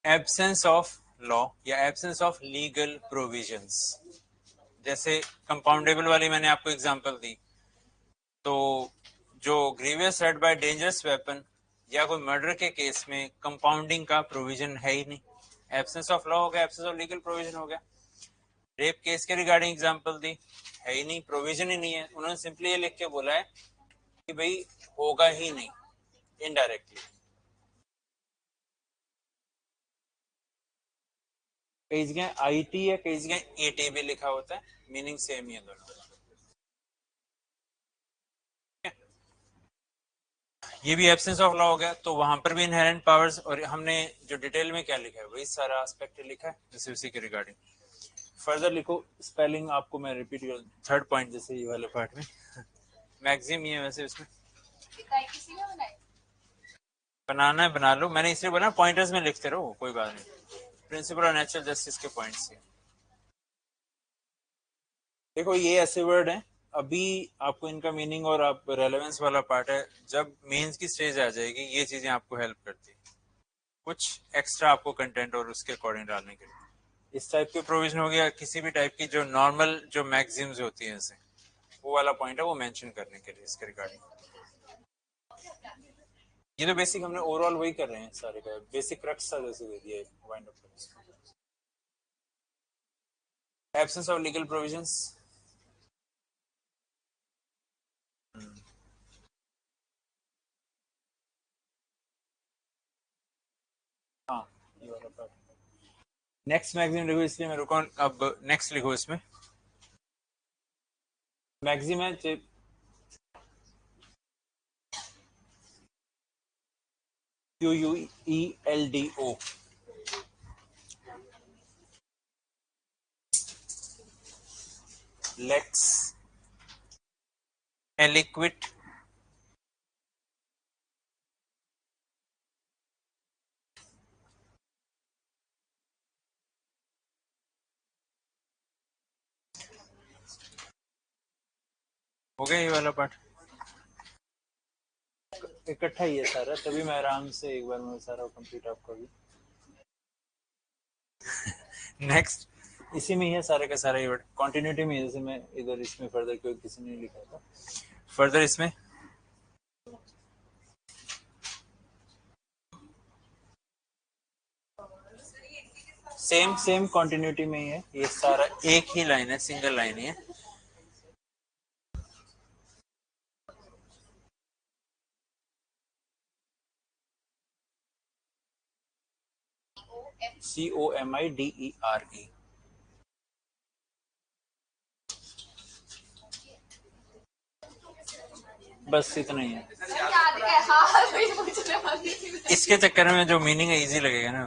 Speaker 1: एब्सेंस ऑफ लॉ या एब्सेंस ऑफ लीगल प्रोविजंस, जैसे कंपाउंडेबल वाली मैंने आपको एग्जांपल दी, तो जो grievous red by dangerous weapon या कोई मर्डर के केस में कंपाउंडिंग का प्रोविजन है ही नहीं, एब्सेंस ऑफ लॉ हो गया, एब्सेंस ऑफ लीगल प्रोविजन हो गया। रेप केस के रिगार्डिंग एग्जांपल दी, है ही नहीं, प्रोविजन ही नहीं है, उन्होंने सिंपली ये लिख के बोला है कि भाई होगा ही नहीं, इनडायरेक्टली। कई जगह आईटी है, कई जगह एटी भी लिखा होता है, मीनिंग सेम ही है दोनों। ये भी एब्सेंस ऑफ लॉ हो गया, तो वहां पर भी इनहेरेंट पावर्स, और हमने जो डिटेल में क्या लिखा है वही सारा एस्पेक्ट लिखा है, जैसे उसी के रिगार्डिंग। फर्दर लिखो, स्पेलिंग आपको मैं रिपीट कर, थर्ड पॉइंट जैसे ये वाले पार्ट में मैक्सिम ये है वैसे उसमें
Speaker 2: इकाई किसी ने बनाई?
Speaker 1: बनाना है बना लो, मैंने इसलिए बोला पॉइंटर्स में लिखते रहो, कोई बात नहीं। प्रिंसिपल ऑफ नेचुरल जस्टिस के पॉइंट्स है। देखो ये ऐसे वर्ड हैं, अभी आपको इनका मीनिंग और आप रेलेवेंस वाला पार्ट है, जब मेंस की स्टेज आ जाएगी ये चीजें आपको हेल्प करती है कुछ एक्स्ट्रा आपको कंटेंट और उसके अकॉर्डिंग डालने के लिए। इस टाइप के प्रोविजन हो गया, किसी भी टाइप की जो नॉर्मल जो मैक्सिम्स होती हैं इसे, वो वाला पॉइंट है वो मेंशन करने के लिए इसके रिगार्डिंग। ये तो बेसिक हमने ओवरऑल वही कर रहे हैं सारे का, बेसिक क्रक्स सा जैसे दे दिया है wind up. Absence of legal provisions, हाँ ये वाला पार्ट। नेक्स्ट मैक्सिम लिखो, इसलिए मैं रुका, अब नेक्स्ट लिखो इसमें। मैक्सिम है QUELDO, लेक्स एलिक्विट हो गया ये वाला पार्ट। इकट्ठा ही है सारा, तभी मैं आराम से एक बार में सारा कंप्लीट आपका भी। नेक्स्ट इसी में ही है सारे का सारा, ये कंटिन्यूटी में, जैसे मैं इधर इसमें फर्दर कोई किसी ने लिखा था, फर्दर इसमें सेम सेम कंटिन्यूटी में ही है, ये सारा एक ही लाइन है, सिंगल लाइन ही है। COMIDERE, बस इतना ही है। इसके चक्कर में जो मीनिंग है इजी लगेगा ना,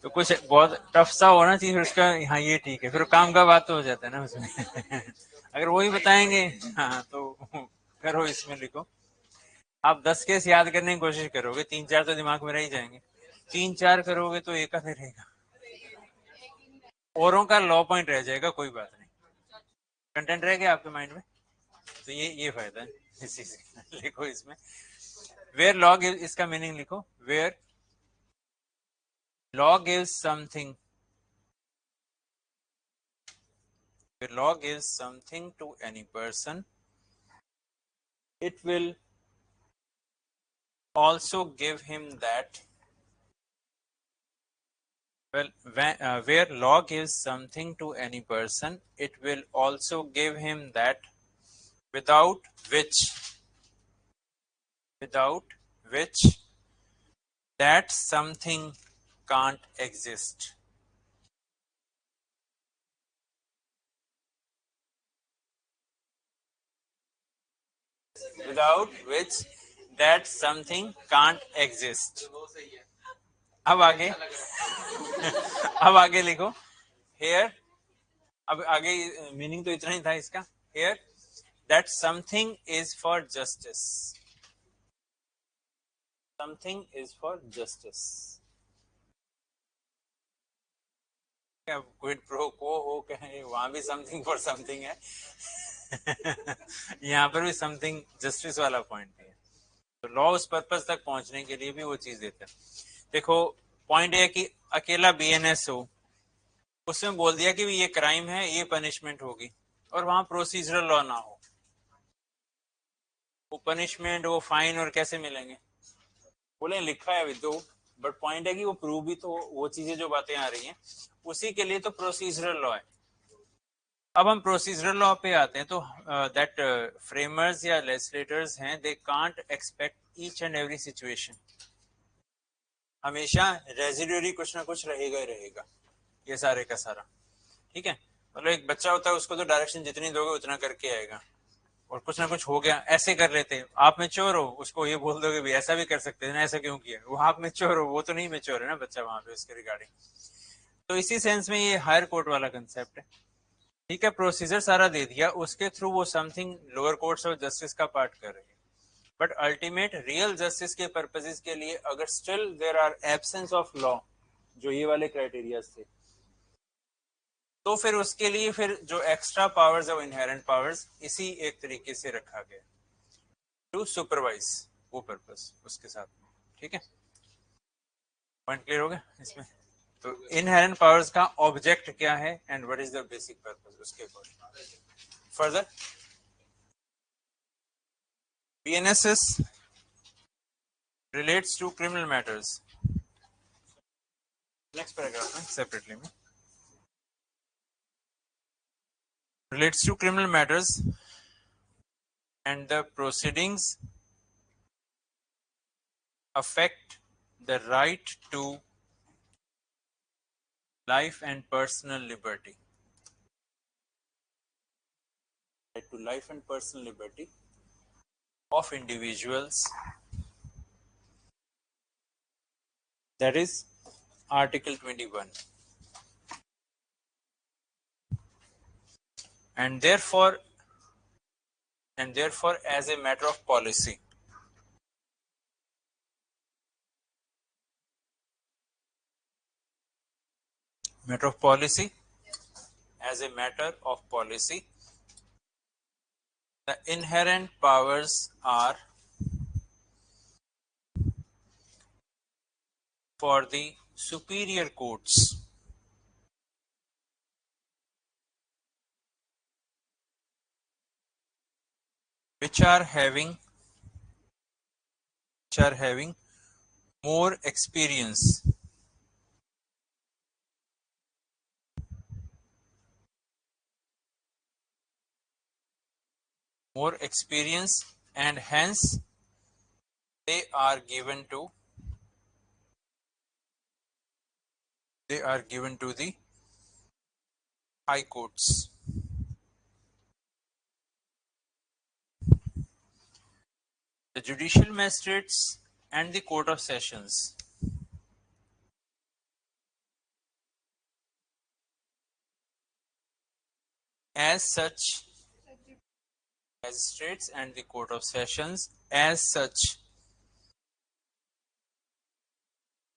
Speaker 1: तो कुछ बहुत टफ सा होना चाहिए फिर उसका, हाँ ये ठीक है, फिर काम का बात तो हो जाता है ना उसमें। अगर वही बताएंगे हाँ तो करो इसमें लिखो। आप 10 केस याद करने की कोशिश करोगे, 3-4 तो दिमाग में रह ही जाएंगे, 3-4 करोगे तो एक आधे रहेगा, औरों का लॉ पॉइंट रह जाएगा, कोई बात नहीं, कंटेंट रह गया आपके माइंड में, तो ये फायदा है इसी से। लिखो इसमें वेयर लॉ गिव्स, इसका मीनिंग लिखो, where law gives something, where law gives something to any person, it will also give him that, well, where law gives something to any person, it will also give him that without which that something can't exist. Without which that something can't exist. अब आगे अब आगे लिखो here, अब आगे meaning तो इतना ही था इसका, here that something is for justice, something is for justice। Quid pro को हो कहे, वहां भी समथिंग फॉर समथिंग है। यहाँ पर भी समथिंग जस्टिस वाला पॉइंट है, तो लॉ उस पर्पज तक पहुंचने के लिए भी वो चीज देता है। देखो पॉइंट है कि अकेला BNS हो, उसमें बोल दिया कि ये क्राइम है, ये पनिशमेंट होगी, और वहां प्रोसीजरल लॉ ना हो, वो पनिशमेंट वो फाइन और कैसे मिलेंगे, बोले लिखा है अभी तो, बट पॉइंट है कि वो प्रूव भी तो, वो चीजें जो बातें आ रही हैं उसी के लिए तो प्रोसीजरल लॉ है। अब हम प्रोसीजरल लॉ पे आते हैं, तो दैट फ्रेमर्स या लेजिस्लेटर्स हैं, they can't expect each and every situation, हमेशा रेजिडुअरी कुछ ना कुछ रहेगा ही रहेगा, ये सारे का सारा, ठीक है। मतलब एक बच्चा होता है, उसको तो डायरेक्शन जितनी दोगे उतना करके आएगा, और कुछ ना कुछ हो गया ऐसे कर लेते, आप मेच्योर हो, उसको ये बोल दोगे भी ऐसा भी कर सकते हैं ना, ऐसा क्यों किया, वो आप मेच्योर हो, वो तो नहीं मेच्योर है ना बच्चा वहां पे उसके रिगार्डिंग। तो इसी सेंस में ये हायर कोर्ट वाला कंसेप्ट है, ठीक है, प्रोसीजर सारा दे दिया, उसके थ्रू वो something lower courts of justice का पार्ट कर रहे हैं, बट अल्टीमेट रियल जस्टिस के पर्पसेस के लिए अगर still there are absence of law, जो ये वाले क्राइटेरिया थे, तो फिर उसके लिए फिर जो एक्स्ट्रा पावर्स है वो इनहेरेंट पावर्स इसी एक तरीके से रखा गया टू सुपरवाइज वो पर्पस उसके साथ में। ठीक है, पॉइंट क्लियर हो गया इसमें? तो इनहेरेंट पावर्स का ऑब्जेक्ट क्या है and what is the basic purpose, उसके according further BNSS relates to criminal matters. Next paragraph में separately में relates to criminal matters and the proceedings affect the right to life and personal liberty. Right to life and personal liberty of individuals. That is Article 21. And therefore as a matter of policy, as a matter of policy, the inherent powers are for the superior courts which are having more experience and hence they are given to the high courts. The judicial magistrates and the court of sessions as such, magistrates and the court of sessions as such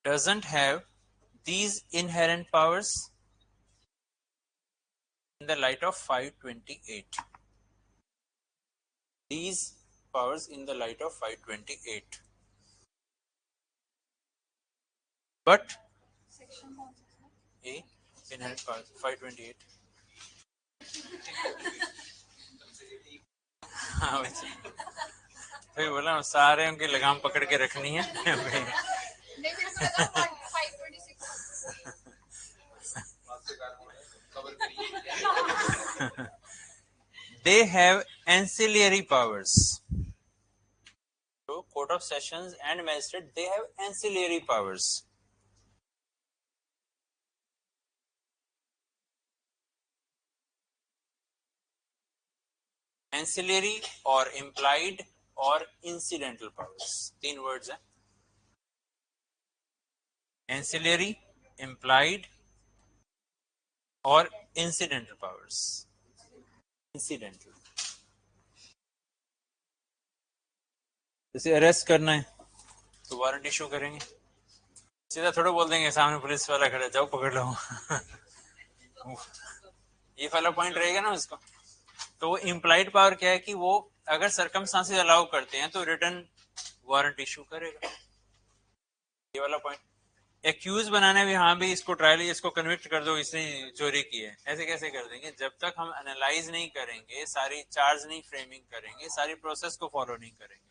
Speaker 1: doesn't have these inherent powers in the light of 528. These powers in the light of 528. But A inherent powers 528. हाँ वैसे फिर बोला ना, सारे उनकी लगाम पकड़ के रखनी है। They have ancillary powers. So court of sessions and magistrate, they have ancillary powers. Ancillary or implied or incidental powers. 3 words हैं. Ancillary, implied or incidental powers. Incidental. जैसे अरेस्ट करना है तो वारंट इशू करेंगे, सीधा थोड़ा बोल देंगे सामने पुलिस वाला खड़ा, जाओ पकड़ लो। ये वाला पॉइंट रहेगा ना उसको। तो वो इम्प्लाइड पावर क्या है कि वो अगर सर्कमस्टांसेस अलाउ करते हैं तो रिटर्न वारंट इशू करेगा, ये वाला पॉइंट। एक्यूज बनाने भी, हाँ भी इसको ट्रायल, इसको कन्विक्ट कर दो, इसने चोरी की है, ऐसे कैसे कर देंगे? जब तक हम एनालाइज नहीं करेंगे, सारी चार्ज नहीं फ्रेमिंग करेंगे, सारी प्रोसेस को फॉलो नहीं करेंगे,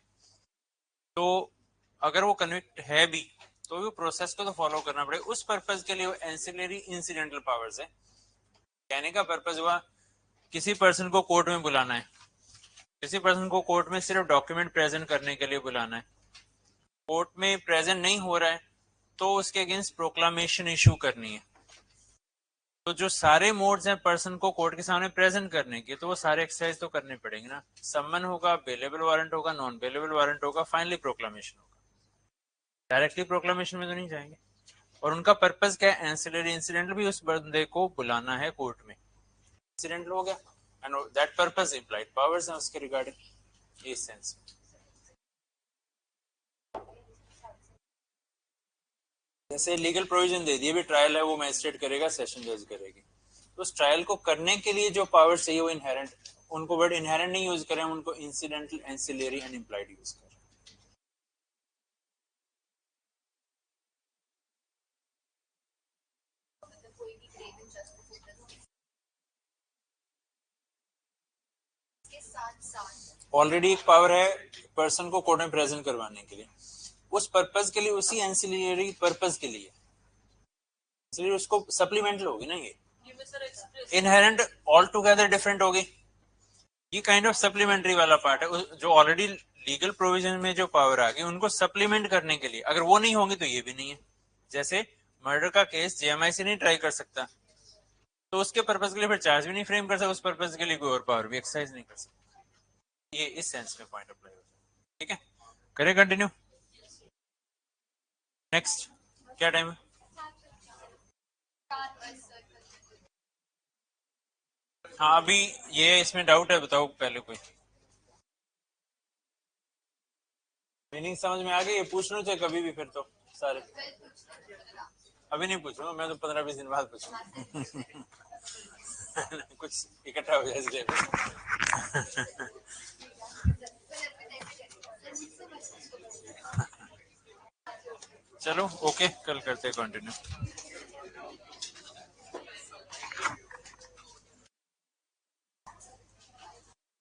Speaker 1: तो अगर वो कन्विक्ट है भी तो भी प्रोसेस को तो फॉलो करना पड़ेगा। उस पर्पज के लिए वो एंसिलरी इंसिडेंटल पावर्स है। कहने का पर्पज हुआ किसी पर्सन को कोर्ट में बुलाना है, किसी पर्सन को कोर्ट में सिर्फ डॉक्यूमेंट प्रेजेंट करने के लिए बुलाना है, कोर्ट में प्रेजेंट नहीं हो रहा है तो उसके अगेंस्ट प्रोक्लामेशन इशू करनी है। तो जो सारे मोड्स हैं पर्सन को कोर्ट के सामने प्रेजेंट करने के, तो वो सारे एक्सरसाइज तो करने पड़ेंगे ना। सम्मन होगा, बेलेबल वारंट होगा, नॉन बेलेबल वारंट होगा, फाइनली प्रोक्लामेशन होगा। डायरेक्टली प्रोक्लामेशन में तो नहीं जाएंगे। और उनका पर्पस क्या है? एंसिलरी इंसिडेंट भी उस बंदे को बुलाना है कोर्ट में। इंसिडेंटल हो गया and that purpose implied powers हैं उसके रिगार्डिंग इस सेंस में। जैसे लीगल प्रोविजन दे दिए भी ट्रायल है वो मैजिस्ट्रेट करेगा, सेशन जज करेगी, तो उस ट्रायल को करने के लिए जो पावर चाहिए वो इनहेरेंट, उनको वर्ड इनहेरेंट नहीं यूज करें, उनको incidental, ancillary and implied use करें।
Speaker 2: कोई भी grave injustice के साथ
Speaker 1: ऑलरेडी एक पावर है पर्सन को कोर्ट में प्रेजेंट करवाने के लिए, उस पर्पस के लिए, उसी एंसिलरी पर्पस के लिए, इसलिए उसको सप्लीमेंटल होगी ना, ये इनहेरेंट ऑल टुगेदर डिफरेंट होगी, ये काइंड ऑफ सप्लीमेंट्री वाला पार्ट है। जो ऑलरेडी लीगल प्रोविजन में जो पावर आ गई उनको सप्लीमेंट करने के लिए, अगर वो नहीं होंगे तो ये भी नहीं है। जैसे मर्डर का केस जेएमआई से नहीं ट्राई कर सकता, तो उसके पर्पस के लिए फिर चार्ज भी नहीं फ्रेम कर सकता, उस पर्पस के लिए कोई और पावर भी एक्सरसाइज नहीं कर सकता। ये इस सेंस में पॉइंट अप्लाई होता है। ठीक है, करें कंटिन्यू। नेक्स्ट क्या टाइम है? हाँ अभी ये इसमें डाउट है, बताओ पहले कोई मीनिंग समझ में आ गई? ये पूछ लो चाहे कभी भी, फिर तो सारे अभी नहीं पूछूंगा मैं, तो 15-20 दिन बाद पूछूंगा कुछ इकट्ठा हो जाए इसलिए। चलो ओके, कल करते हैं कंटिन्यू।